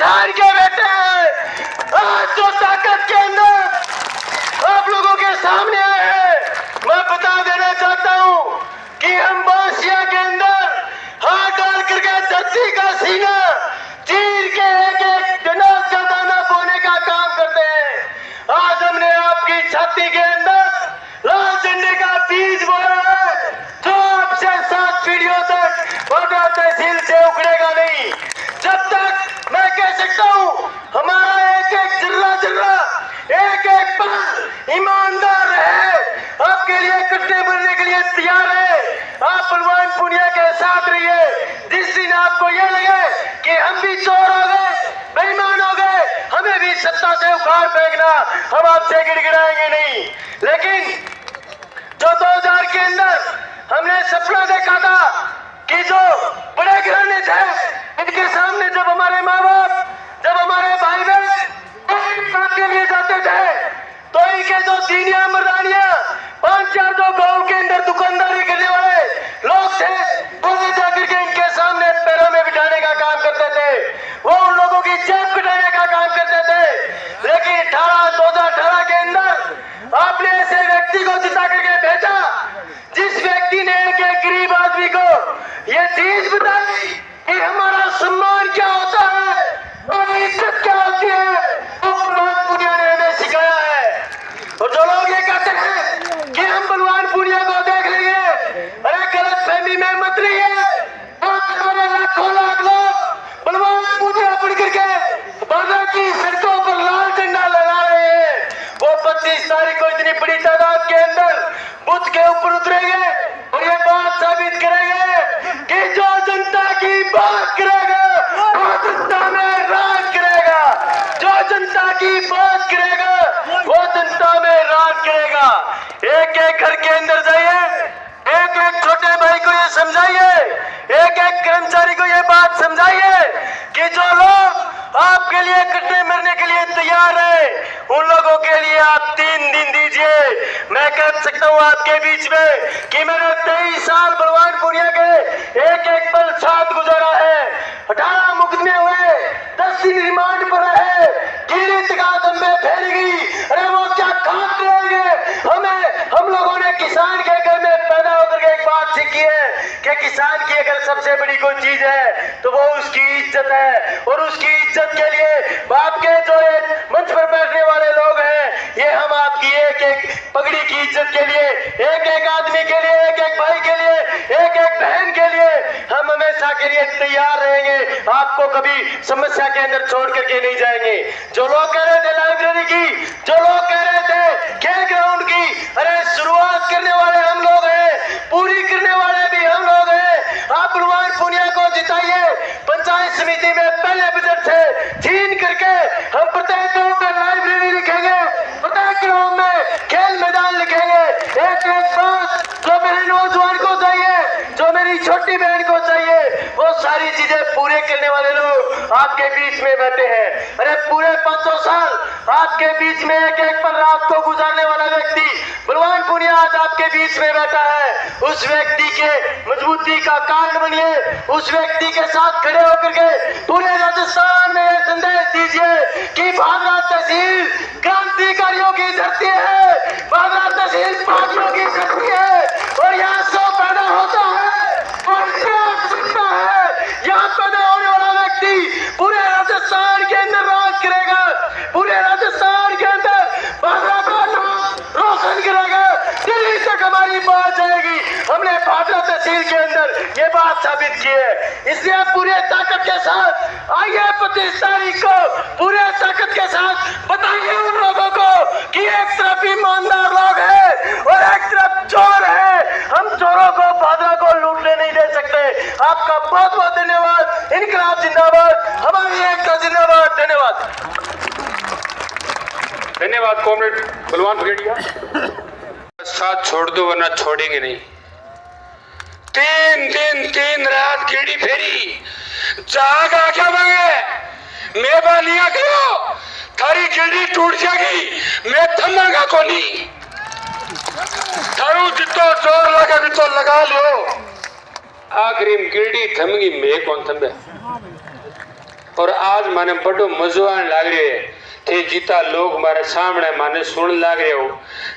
[SPEAKER 12] बिहार के बेटे हैं। आज जो ताकत के अंदर आप लोगों के सामने आए हैं, मैं बता देना चाहता हूं कि हम बासिया के अंदर हाथ डाल करके धरती का सीना चीर के एक एक अनाज का दाना बोने का काम करते हैं। आज हमने आपकी छाती के अंदर लाल झंडे का बीज बोया है, जो आपसे 7 पीढ़ियों तक बाबा तहसील से उखड़ेगा नहीं। जब तक मैं कह सकता हूँ हमारा एक एक जिर्रा जिर्रा, एक एक पल ईमानदार है, आपके लिए कटने मरने के लिए तैयार है। आप बलवान पूनिया के साथ रहिए। जिस दिन आपको ये लगे कि हम भी चोर हो गए, बेईमान हो गए, हमें भी सत्ता से उखाड़ फेंकना, हम आपसे गिड़गिड़ाएंगे नहीं। लेकिन जो 2000 के अंदर हमने सपना देखा था कि जो बड़े घराने थे इनके सामने जब हमारे माँ बाप, जब हमारे भाई बहन काम के लिए जाते थे तो इनके जो दीनिया मर्दानिया 5-4 जो गांव के अंदर दुकानदारी करने वाले लोग थे, वो जाकर के इनके सामने पैरों में बिठाने का काम करते थे, वो उन लोगों की जेब बिठाने का काम करते थे। लेकिन 2018 के अंदर आपने ऐसे व्यक्ति को जिता करके भेजा जिस व्यक्ति ने एक एक गरीब आदमी को ये चीज बताई कि हमारा सम्मान क्या होता है और इज्जत क्या होती है, वो बलवान पूनिया ने हमें सिखाया है। और जो लोग ये कहते हैं कि हम बलवान पूनिया को देख लेंगे, अरे गलत फहमी में मत रहिए। लाखों लाख लोग बलवान पूनिया पढ़ करके बाजार की सड़कों पर लाल झंडा लगा रहे हैं। वो 25 तारीख को इतनी बड़ी तादाद के अंदर बुद्ध के ऊपर उतरेंगे और ये बात साबित करेंगे कि जो जनता की बात करेगा वो जनता में राज करेगा, जो जनता की बात करेगा वो जनता में राज करेगा। एक एक घर के अंदर जाइए, एक एक छोटे भाई को ये समझाइए, एक एक कर्मचारी को ये बात समझाइए कि जो लोग आपके लिए कटने मरने के लिए तैयार है, उन लोगों के लिए आप 3 दिन दीजिए। मैं कह सकता हूँ आपके बीच में कि मैंने 23 साल बलवान पूनिया के एक एक पल साथ गुजारा है। 18 मुकदमे हुए, 10 दिन रिमांड पर रहे, गिरफ्त का दम्बे फैलेगी। अरे वो क्या खाते रहेंगे हमें। हम लोगों ने किसान के घर में पैदा होकर के एक बात सीखी है कि किसान की अगर सबसे बड़ी कोई चीज है तो वो उसकी इज्जत है। और उसकी इज्जत के लिए बाप के जो मंच पर बैठने वाले लोग हैं, ये हम आपकी एक एक पगड़ी की इज्जत के लिए, एक एक आदमी के लिए, एक एक भाई के लिए, एक एक बहन के लिए हम हमेशा के लिए तैयार रहेंगे। आपको कभी समस्या के अंदर छोड़ करके नहीं जाएंगे। जो लोग कह रहे थे लाइब्रेरी की, जो लोग कह रहे थे खेल ग्राउंड की, अरे शुरुआत करने वाले हम लोग हैं, पूरी करने वाले भी हम लोग हैं। आप बलवान पूनिया को जिताइए। पंचायत समिति में पहले बजट से छीन करके हम प्रत्येक गांव में लाइब्रेरी लिखेंगे, प्रत्येक गांव में खेल मैदान लिखेंगे। एक एक बात जो मेरे नौजवान को चाहिए, जो मेरी छोटी बहन को चाहिए, वो सारी चीजें पूरे करने वाले लोग आपके बीच में बैठे हैं। अरे पूरे 500 साल आपके बीच में एक एक पल रात को गुजारने वाला व्यक्ति बलवान पूनिया आज आपके बीच में बैठा है। उस व्यक्ति के मजबूती का कारण बनिए, उस व्यक्ति के साथ खड़े होकर के पूरे राजस्थान में यह संदेश दीजिए कि भादरा तहसील क्रांतिकारियों की धरती है, भादरा तहसील पार्टियों की धरती है और यहाँ सौ पैदा होता है और सकता है। यहाँ पैदा होने वाला व्यक्ति पूरे राजस्थान के अंदर राज करेगा, पूरे राजस्थान के अंदर भादरा का नाम रोशन करेगा। दिल्ली तक हमारी बात जाएगी। हमने भादरा तहसील के अंदर ये बात साबित की है। इसलिए पूरे ताकत के साथ आइए 25 तारीख को पूरे ताकत के साथ बताइए उन लोगों को कि एक तरफ ईमानदार लोग हैं और एक तरफ चोर है। हम चोरों को भादरा को लूटने नहीं दे सकते। आपका बहुत बहुत धन्यवाद। इनकलाब जिंदाबाद, हमारी एकता जिंदाबाद। धन्यवाद।
[SPEAKER 6] धन्यवाद कॉमरेड बलवान ब्रिगेडिया। साथ छोड़ दो वरना छोड़ेंगे नहीं। 3 दिन 3 रात गेड़ी फेरी जागा क्या मांगे, मेहरबानियां करो, थारी गेड़ी टूट जाएगी, मैं थमागा को नहीं। थारू जितो जोर लगा भी तो लगा लो, आखिरी गेड़ी थमगी, मैं कौन थमे। और आज माने बड़ो मजो आने लग रहे है थे जीता लोग हमारे सामने माने सुन लग रहे हो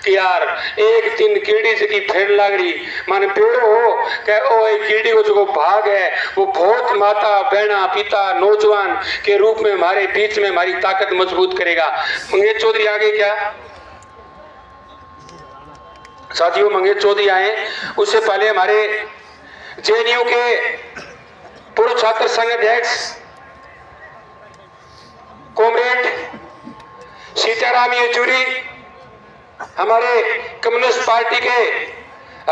[SPEAKER 6] कि यार एक दिन कीड़ी से की फेर लग रही माने पेड़ो हो कि ओ एक कीड़ी को जो भाग है वो बहुत माता बहना पिता नौजवान के रूप में हमारे बीच में हमारी ताकत मजबूत करेगा। मंगेश चौधरी आगे क्या साथियों, मंगेश चौधरी आए उससे पहले हमारे जेएनयू के पूर्व छात्र संघ अध्यक्ष कॉमरेड सीताराम येचुरी, हमारे कम्युनिस्ट पार्टी के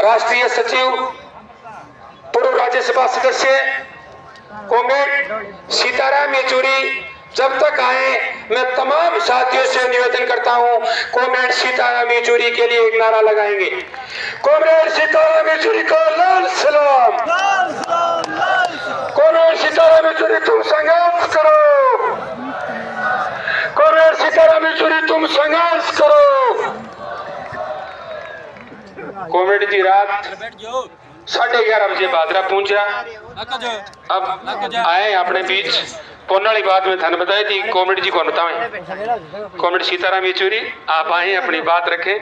[SPEAKER 6] राष्ट्रीय सचिव पूर्व राज्यसभा सदस्य कॉमरेड सीताराम येचुरी जब तक आए मैं तमाम साथियों से निवेदन करता हूं कॉमरेड सीताराम येचुरी के लिए एक नारा लगाएंगे। कॉमरेड सीताराम येचुरी को लाल सलाम। कॉमरेड सीताराम येचुरी तुम संघर्ष करो। कॉमरेड सीताराम येचुरी तुम संघर्ष करो। कॉमरेड जी रात 11:30 बजे बादरा पहुंचा, अब आए अपने बीच वाली बात में थाने बताई थी। कॉमरेड जी को बताएं, कॉमरेड सीताराम येचुरी आप आए अपनी बात रखें।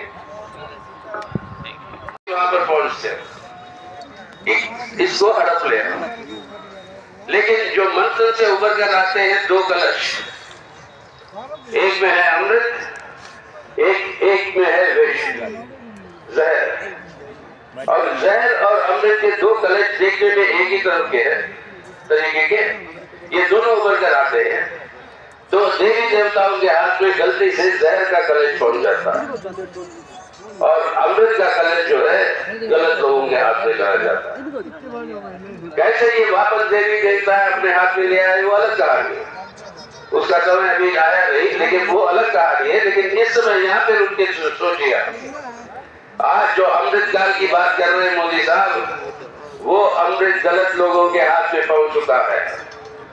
[SPEAKER 13] वहां पर पहुंचते इसको हड़प ले, लेकिन जो मंत्र से उभर कर आते हैं 2 कलश, एक में है अमृत, एक में है विष जहर, और जहर और अमृत के 2 कलश देखने में एक ही तरफ के हैं तरीके के, ये दोनों उभर कर आते हैं तो देवी देवताओं के हाथ में गलती से जहर का कलश पहुंच जाता है और अमृत का कलश जो है गलत लोगों के हाथ में चला जाता है। कैसे ये वापस देवी देवता अपने हाथ में ले आए वो अलग कहानी, उसका समय अभी आया नहीं, लेकिन वो अलग कहानी है। लेकिन इस समय यहाँ पे उनके सोचिए, आज जो अमृत काल की बात कर रहे हैं मोदी साहब, वो अमृत गलत लोगों के हाथ में पहुंच चुका है।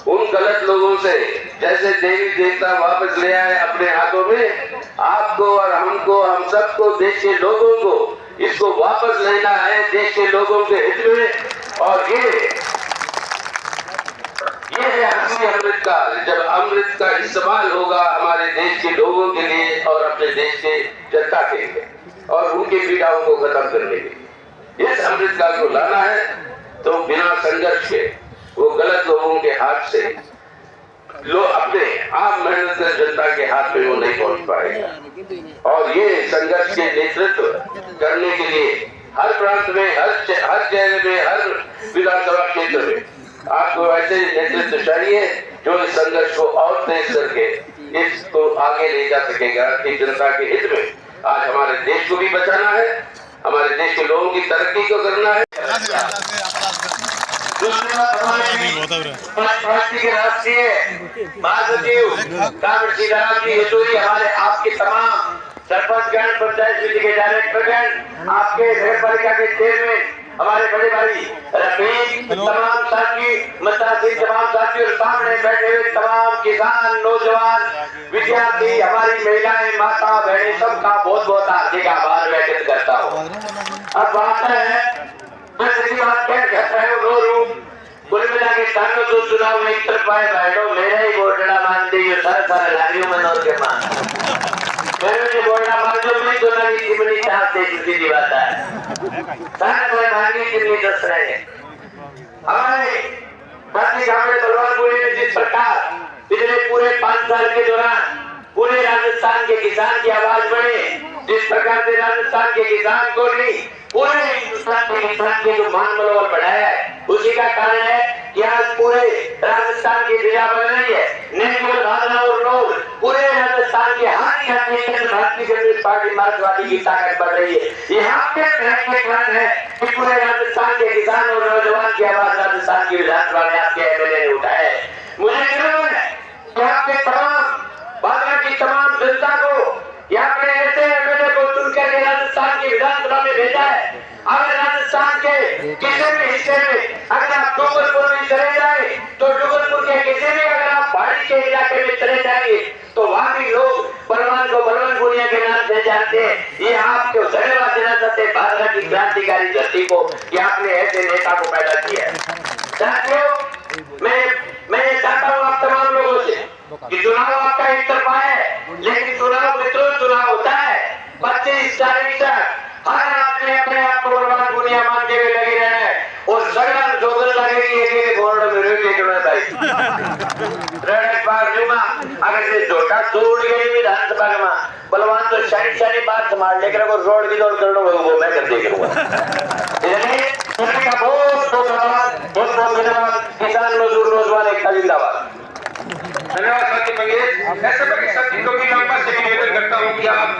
[SPEAKER 13] उन गलत लोगों से जैसे देवी देवता वापस ले आए अपने हाथों में, आपको और हमको, हम सबको, देश के लोगों को इसको वापस लेना है देश के लोगों के हित में। और ये है असली अमृत काल, जब अमृत का इस्तेमाल होगा हमारे देश के लोगों के लिए और अपने देश के जनता के लिए और उनकी पीड़ाओं को खत्म करने के लिए। इस अमृत काल को लाना है तो बिना संघर्ष के वो गलत लोगों के हाथ से लोग अपने आम मेहनत जनता के हाथ में वो नहीं पहुंच पाएगा। और ये संघर्ष के नेतृत्व करने के लिए हर प्रांत में, हर जगह में, हर विधानसभा क्षेत्र में आपको ऐसे नेतृत्व चाहिए जो इस संघर्ष को और तेज करके इसको आगे ले जा सकेगा कि जनता के हित में। आज हमारे देश को भी बचाना है, हमारे देश के लोगों की तरक्की को करना है। दूसरी बात, हमारे पार्टी के राष्ट्रीय महासचिव कॉमरेड सीताराम येचुरी, हमारे आपके तमाम सरपंचगण, पंचायत समिति के डायरेक्टरगण, आपके नगर पालिका के चेयरमैन, हमारे बड़े भाई रफीक, तमाम साथी, मतासी, तमाम साथी और सामने बैठे हुए तमाम किसान, नौजवान, विद्यार्थी, हमारी महिलाएं, माता बहनें, सबका बहुत बहुत हार्दिक आभार व्यक्त करता हूँ। अब बात है बात क्या कहता है रो रू कुल मिला के सालों तो चुनाव में एक तरफ आए बैठो मेरा ही बोलना मान दी सारा लारियों में नौर के मान मेरे जो बोलना मान जो मैं दोनों की जिम्मेदारी चाहते सीधी बात है सारा कोई मांगी जितनी दस रहे हैं। हमारे पार्टी हमारे बलवानपुरी ने जिस प्रकार पिछले पूरे 5 साल के दौरान पूरे राजस्थान के किसान की आवाज बढ़े, जिस प्रकार से राजस्थान के किसान को नहीं पूरे हिंदुस्तान के किसान के जो मान मनोबल बढ़ाया है, उसी का कारण है कि आज पूरे राजस्थान की बिया बन रही है। न केवल भावना और लोग पूरे राजस्थान के हर भारतीय कम्युनिस्ट पार्टी मार्क्सवादी की ताकत बढ़ रही है। यहाँ पे कारण है कि पूरे राजस्थान के किसान और नौजवान की आवाज राजस्थान की विधानसभा में आपके एमएलए ने उठाया है। मुझे जरूर है कि आपके तमाम भाजपा की तमाम जनता को यहाँ पे ऐसे एमएलए को चुनकर राजस्थान की विधानसभा में भेजा है। अगर राजस्थान के किसी भी हिस्से में अगर आप डूंगरपुर में चले जाए तो डूंगरपुर के किसी भी अगर आप पहाड़ी के इलाके में चले जाएंगे तो वहाँ भी लोग बलवान को बलवान पुनिया के नाम से जानते हैं। ये आपको धन्यवाद देना चाहते भारत की क्रांतिकारी धरती को कि आपने ऐसे नेता को पैदा किया है। साथियों, मैं चाहता हूँ आप तमाम लोगों कि चुनाव आपका एक तरफा है, लेकिन चुनाव मित्रों चुनाव होता है 25 तारीख तक हर आदमी अपने आप को बर्बाद दुनिया मान के लगे रहे और सगन जोगन लगेगी ये बोर्ड में रेडी करना चाहिए। रेड पार जुमा अगर ये झोटा तोड़ गई विधानसभा में बलवान तो शानी बात संभाल लेकर को रोड की दौड़ कर लो वो मैं कर देख लूंगा। इसलिए उनका बहुत धन्यवाद। किसान मजदूर नौजवान एकता जिंदाबाद।
[SPEAKER 4] धन्यवाद साथी मंगेश। ऐसे बड़े साथी को भी लंबा से निवेदन करता हूँ कि आप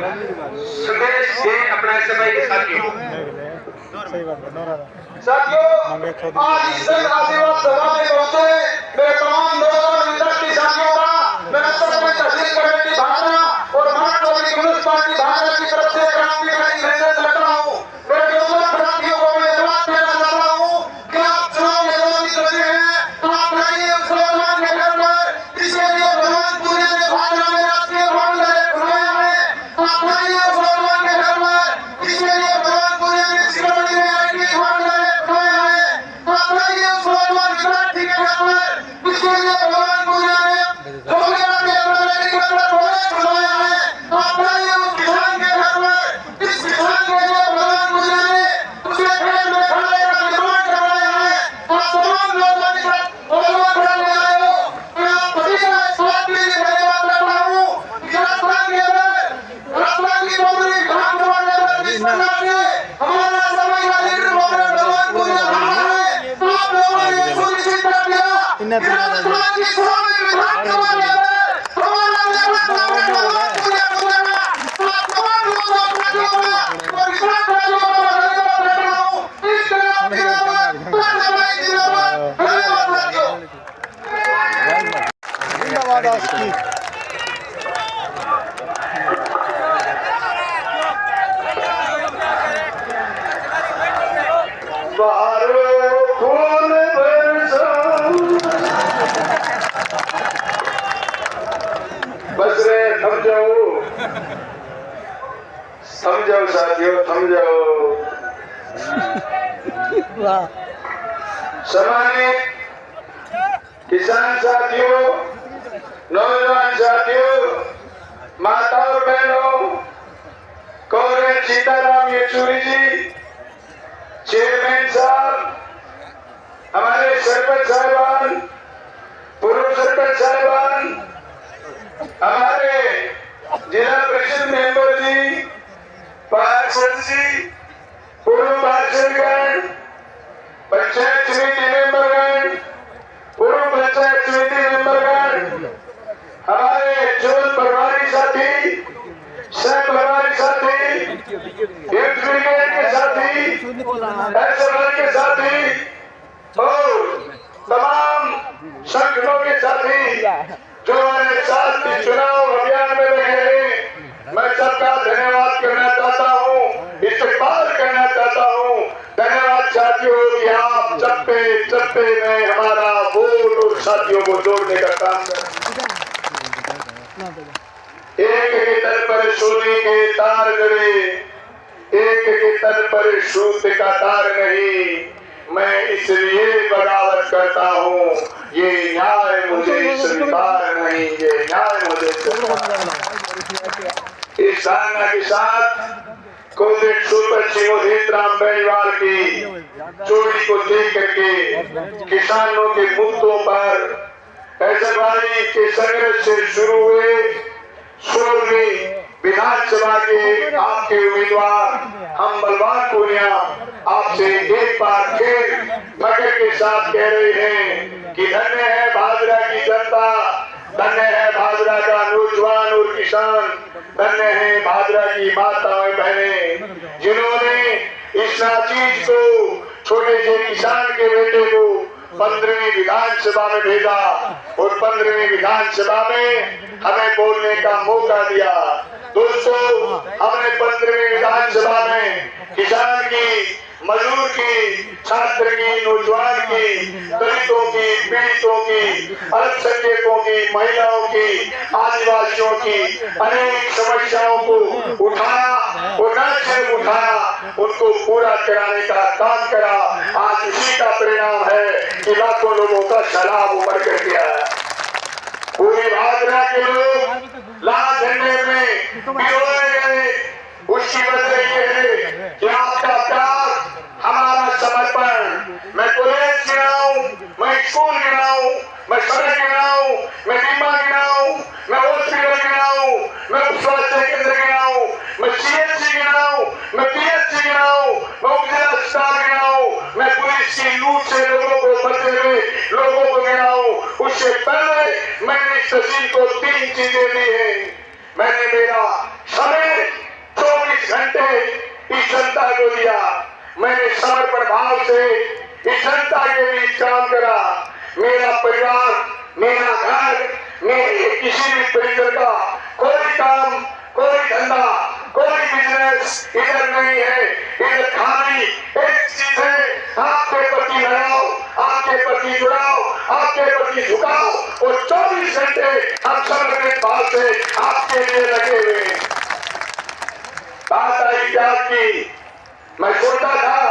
[SPEAKER 4] संदेश से अपना समय के साथियों
[SPEAKER 9] आज इस आशीर्वाद सभा में पहुंचे मेरे तमाम नौजवान विद्यार्थी साथियों का मैं सरपंच तहसील कमेटी भागना और मार्क्सवादी कम्युनिस्ट पार्टी भागना की तरफ से क्रांतिकारी निर्देश करता हूँ। मेरे नौजवान साथियों को मैं जवाब देना चाहता हूँ कि आप चुनाव मैदान में लगे हैं, आप आइए मुसलमान के घर पर, इसके लिए भगवान पूरे ने भागना में राष्ट्रीय भवन बनाया है। आप आइए मुसलमान के घर पर, इसके लिए भगवान पूरे ने शिरोमणि में राष्ट्रीय भवन बनाया है। आप आइए मुसलमान विद्यार्थी के घर पर, इसके लिए भगवान पूरे ने जोगिया के बनाया है। आप आइए उस किसान के घर पर, इस किसान के लिए भगवान पूरे ने उसके खेत में खाने का निर्माण करवाया है। आप तमाम लोग आए हो, मैं आप सभी का इस बात के लिए धन्यवाद करता हूँ कि राजस्थान के अंदर राजस्थान की नौकरी विधानसभा में जिस प्रकार से हमारा समय का लीडर भगवान पूरे है, आप लोगों ने ये सुनिश्चित कर दिया कि राजस्थान की स्वामी विधानसभा के अंदर हमारा भगवान पूरे होगा। आप तमाम लोगों और किसान भाइयों को धन्यवाद देता हूँ। इस तरह जिंदाबाद, धन्यवाद साथियों।
[SPEAKER 1] जिंदाबाद आस्की।
[SPEAKER 9] बस रे थम जाओ साथियों, थम जाओ। सम्मानित किसान साथियों, नौजवान साथियों, माता और बहनों, कॉमरेड सीताराम येचुरी जी, चेयरमैन साहब, हमारे सरपंच साहिबान, पूर्व सरपंच साहिबान, हमारे जिला परिषद मेंबर जी, पार्षद जी, पूर्व पार्षदगण, पंचायत समिति मेंबरगण, पूर्व पंचायत समिति मेंबरगण, हमारे जोल प्रभारी साथी, सह प्रभारी साथी, यूथ ब्रिगेड के साथी, एसएफआई के साथी और तमाम संगठनों के साथी जो हमारे साथ चुनाव अभियान में लगे हैं, मैं सबका धन्यवाद करना चाहता हूँ, इस्तकबाल करना चाहता हूँ। धन्यवाद साथियों कि आप चप्पे में हमारा वोट और साथियों को जोड़ने का काम कर एक के तन पर सोने के तार गड़े, एक के तन पर सूत का तार नहीं, मैं इसलिए बगावत करता हूँ, ये न्याय मुझे स्वीकार नहीं, ये न्याय मुझे इस धारणा के साथ कॉमरेड सुपर सिंह राम बेनीवाल की चोरी को देख करके किसानों के मुद्दों पर एसएफआई के संघर्ष से शुरू हुए 16वीं विधानसभा के आपके उम्मीदवार हम बलवान पूनिया आपसे एक बार फिर फख्र के साथ कह रहे हैं कि धन्य है भादरा की जनता, धन्य है भादरा का नौजवान और किसान, धन्य है भादरा की माताएं बहनें जिन्होंने इस नाचीज को, छोटे से किसान के बेटे को 15वीं विधानसभा में भेजा और 15वीं विधानसभा में हमें बोलने का मौका दिया। दोस्तों, हमने 15वीं विधानसभा में किसान की, मजदूर की, छात्र की, नौजवान की, दलितों की, पीड़ितों की, अल्पसंख्यकों की, महिलाओं की, आदिवासियों की अनेक समस्याओं को उठाया और न सिर्फ उठाया, उनको पूरा कराने का काम करा। आज इसी का परिणाम है कि लाखों लोगों का सैलाब उमड़ कर गया है। पूरी भाजपा के लोग लाल झंडे में पिरोए गए। उसकी वजह ये है कि आपका प्यार, हमारा समर्पण। मैं कॉलेज गिनाऊं, मैं स्कूल गिनाऊं, मैं सड़क गिनाऊं, मैं बीमा गिनाऊं, मैं हॉस्पिटल गिनाऊं, मैं उप स्वास्थ्य केंद्र गिनाऊं, मैं CHC गिनाऊं, मैं PHC गिनाऊं, मैं उपजिला अस्पताल गिनाऊं, मैं पुलिस की लूट से लोगों को बचे हुए लोगों को गिनाऊं। उससे पहले मैंने इस तहसील को 3 चीजें दी है। मैंने मेरा समय 24 घंटे इस जनता को दिया। मैंने समर्पण भाव से इस जनता के बीच काम करा। मेरा परिवार, मेरा घर, मेरे किसी भी परिजन का कोई काम, कोई धंधा, कोई बिजनेस इधर नहीं है। इधर खाली एक चीज है, आपके प्रति लगाओ, आपके प्रति जुड़ाओ, आपके प्रति झुकाओ और 24 घंटे हम समर्पित भाव से आपके लिए लगे हुए। बात आई प्यार की, मैं सुनता था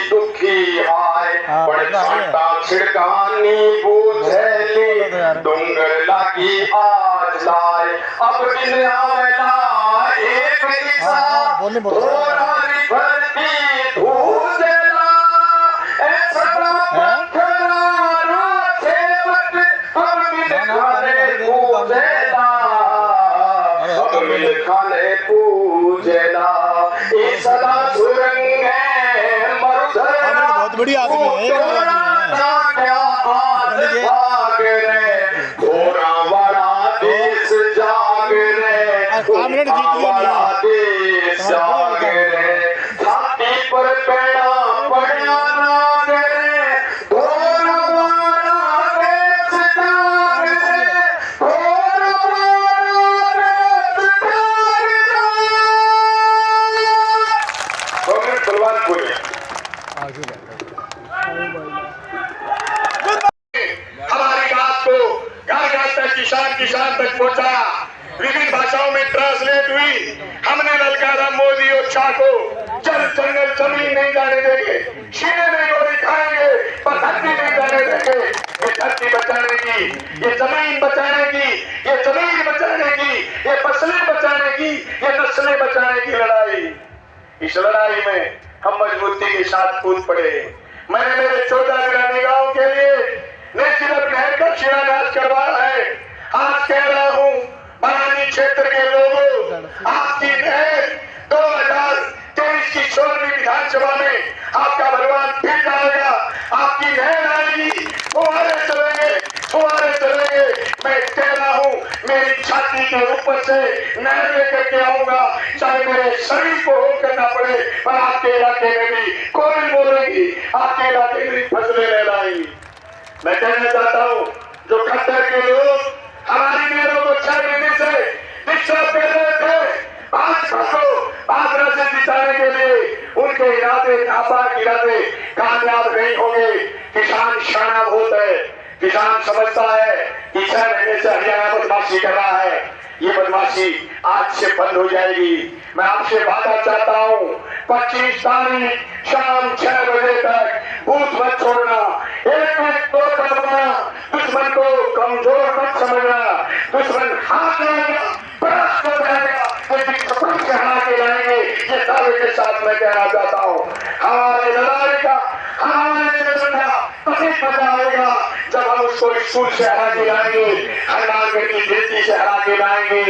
[SPEAKER 9] दुखी आए बड़े छाटा छिड़कानी बूझेली डोंगर लागी आज लाए अब दिन आवेला एक दिशा थोड़ी भरती धूजेला ऐसा पत्थरा ना सेवक अब मिल खाने पूजेला अब मिल खाने पूजेला इस सदा सुरंग
[SPEAKER 1] बहुत बड़ी आदमी है।
[SPEAKER 9] हमारी बात को घर तक किसान तक पहुंचाया। विभिन्न भाषाओं में ट्रांसलेट हुई। हमने ललकारा मोदी और शाह को, जल जंगल जमीन नहीं जाने देंगे, शीरे में गोली खाएंगे पर धरती नहीं जाने देंगे। ये धरती बचाने की, ये जमीन बचाने की, ये जमीन बचाने की, ये फसलें बचाने की, ये नस्लें बचाने की लड़ाई। इस लड़ाई में हम मजबूती के साथ कूद पड़े। मैंने मेरे 14 ग्रामीण गाँव के लिए नेशनल नहर का शिलान्यास करवाया है। आज कह रहा हूँ बरानी क्षेत्र के लोगों, आपकी नहर 2023 की 16वीं विधानसभा में आपका भगवान फिर आएगा। आपकी नहर आएगी, फुहारे चलेंगे, फुहारे चलेंगे। मैं कह रहा हूँ मेरी छाती के ऊपर से नहर लेकर के आऊंगा, चाहे मेरे शरीर को हो करना पड़े, पर आपके इलाके में भी कोई बोलेगी, आपके इलाके में फसलें ले लाएंगी। मैं कहना चाहता हूँ जो खट्टर के लोग हमारी मेरों को 6 महीने से डिस्टर्ब कर रहे थे, भाजपा को आगरा से जिताने के लिए उनके इरादे, नापाक इरादे कामयाब नहीं होंगे। किसान शाना बहुत है। किसान समझता है कि 6 महीने से हरियाणा बदमाशी कर रहा है, ये बदमाशी आज से बंद हो जाएगी। मैं आपसे वादा चाहता हूँ 25 तारीख शाम 6 बजे तक बूथ मत छोड़ना। एक तो करना, दुश्मन को कमजोर मत समझना। दुश्मन हाथ लाएगा, परास्त कर जाएगा, लेकिन सपन से हरा के लाएंगे। ये दावे के साथ मैं कहना चाहता हूँ हमारे लड़ाई का, हमारे तभी मजा आएगा जब हम उसको स्कूल से हरा के लाएंगे, हरियाणा की खेती से हरा के लाएंगे।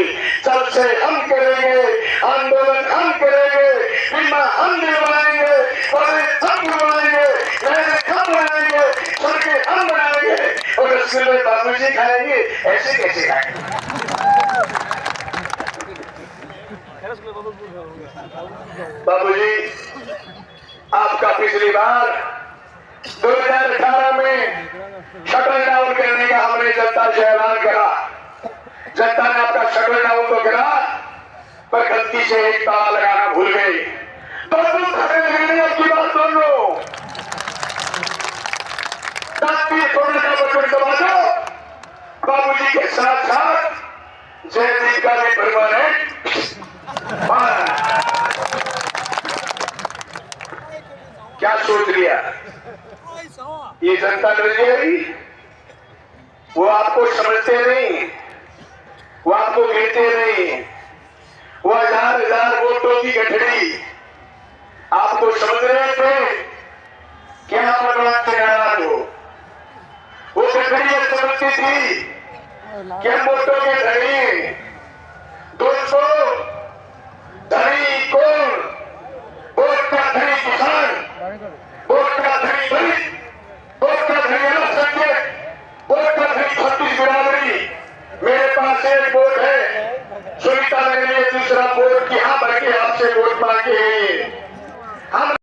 [SPEAKER 9] जब से हम करेंगे आंदोलन, हम करेंगे, बीमा हम दिलवाएंगे, हम दिलवाएंगे, हम बनाएंगे, सड़कें हम बनाएंगे और रसगुल्ले बाबूजी खाएंगे। ऐसे कैसे खाएंगे? बाबूजी, आपका पिछली बार 2018 में शटल डाउन करने का हमने जनता से ऐलान करा। जनता ने आपका शटल डाउन तो करा, पर गलती से एक ताला लगाना भूल गई। दोनों खड़े रहने की बात सुन लो। छोड़ने का बचपन दबा दो। बाबूजी के साथ साथ जयदीप का भी परमानेंट क्या सोच लिया? ये जनता निर्णय
[SPEAKER 12] वो आपको समझते नहीं, वो आपको गिनते नहीं। वो हजार हजार वोटों की गठड़ी आपको समझ रहे थे क्या बलवान के नाराज हो। वो गठड़ी समझती थी क्या वोटों के धनी दोस्तों, धनी कौन? वोट का धनी किसान, वोट का धनी दलित, वोट का धनी अल्पसंख्यक, वोट का धनी छत्तीस बिरादरी। मेरे पास एक वोट है, सुनीता मेरे लिए दूसरा वोट की हाँ भर के आपसे वोट मांगे। हम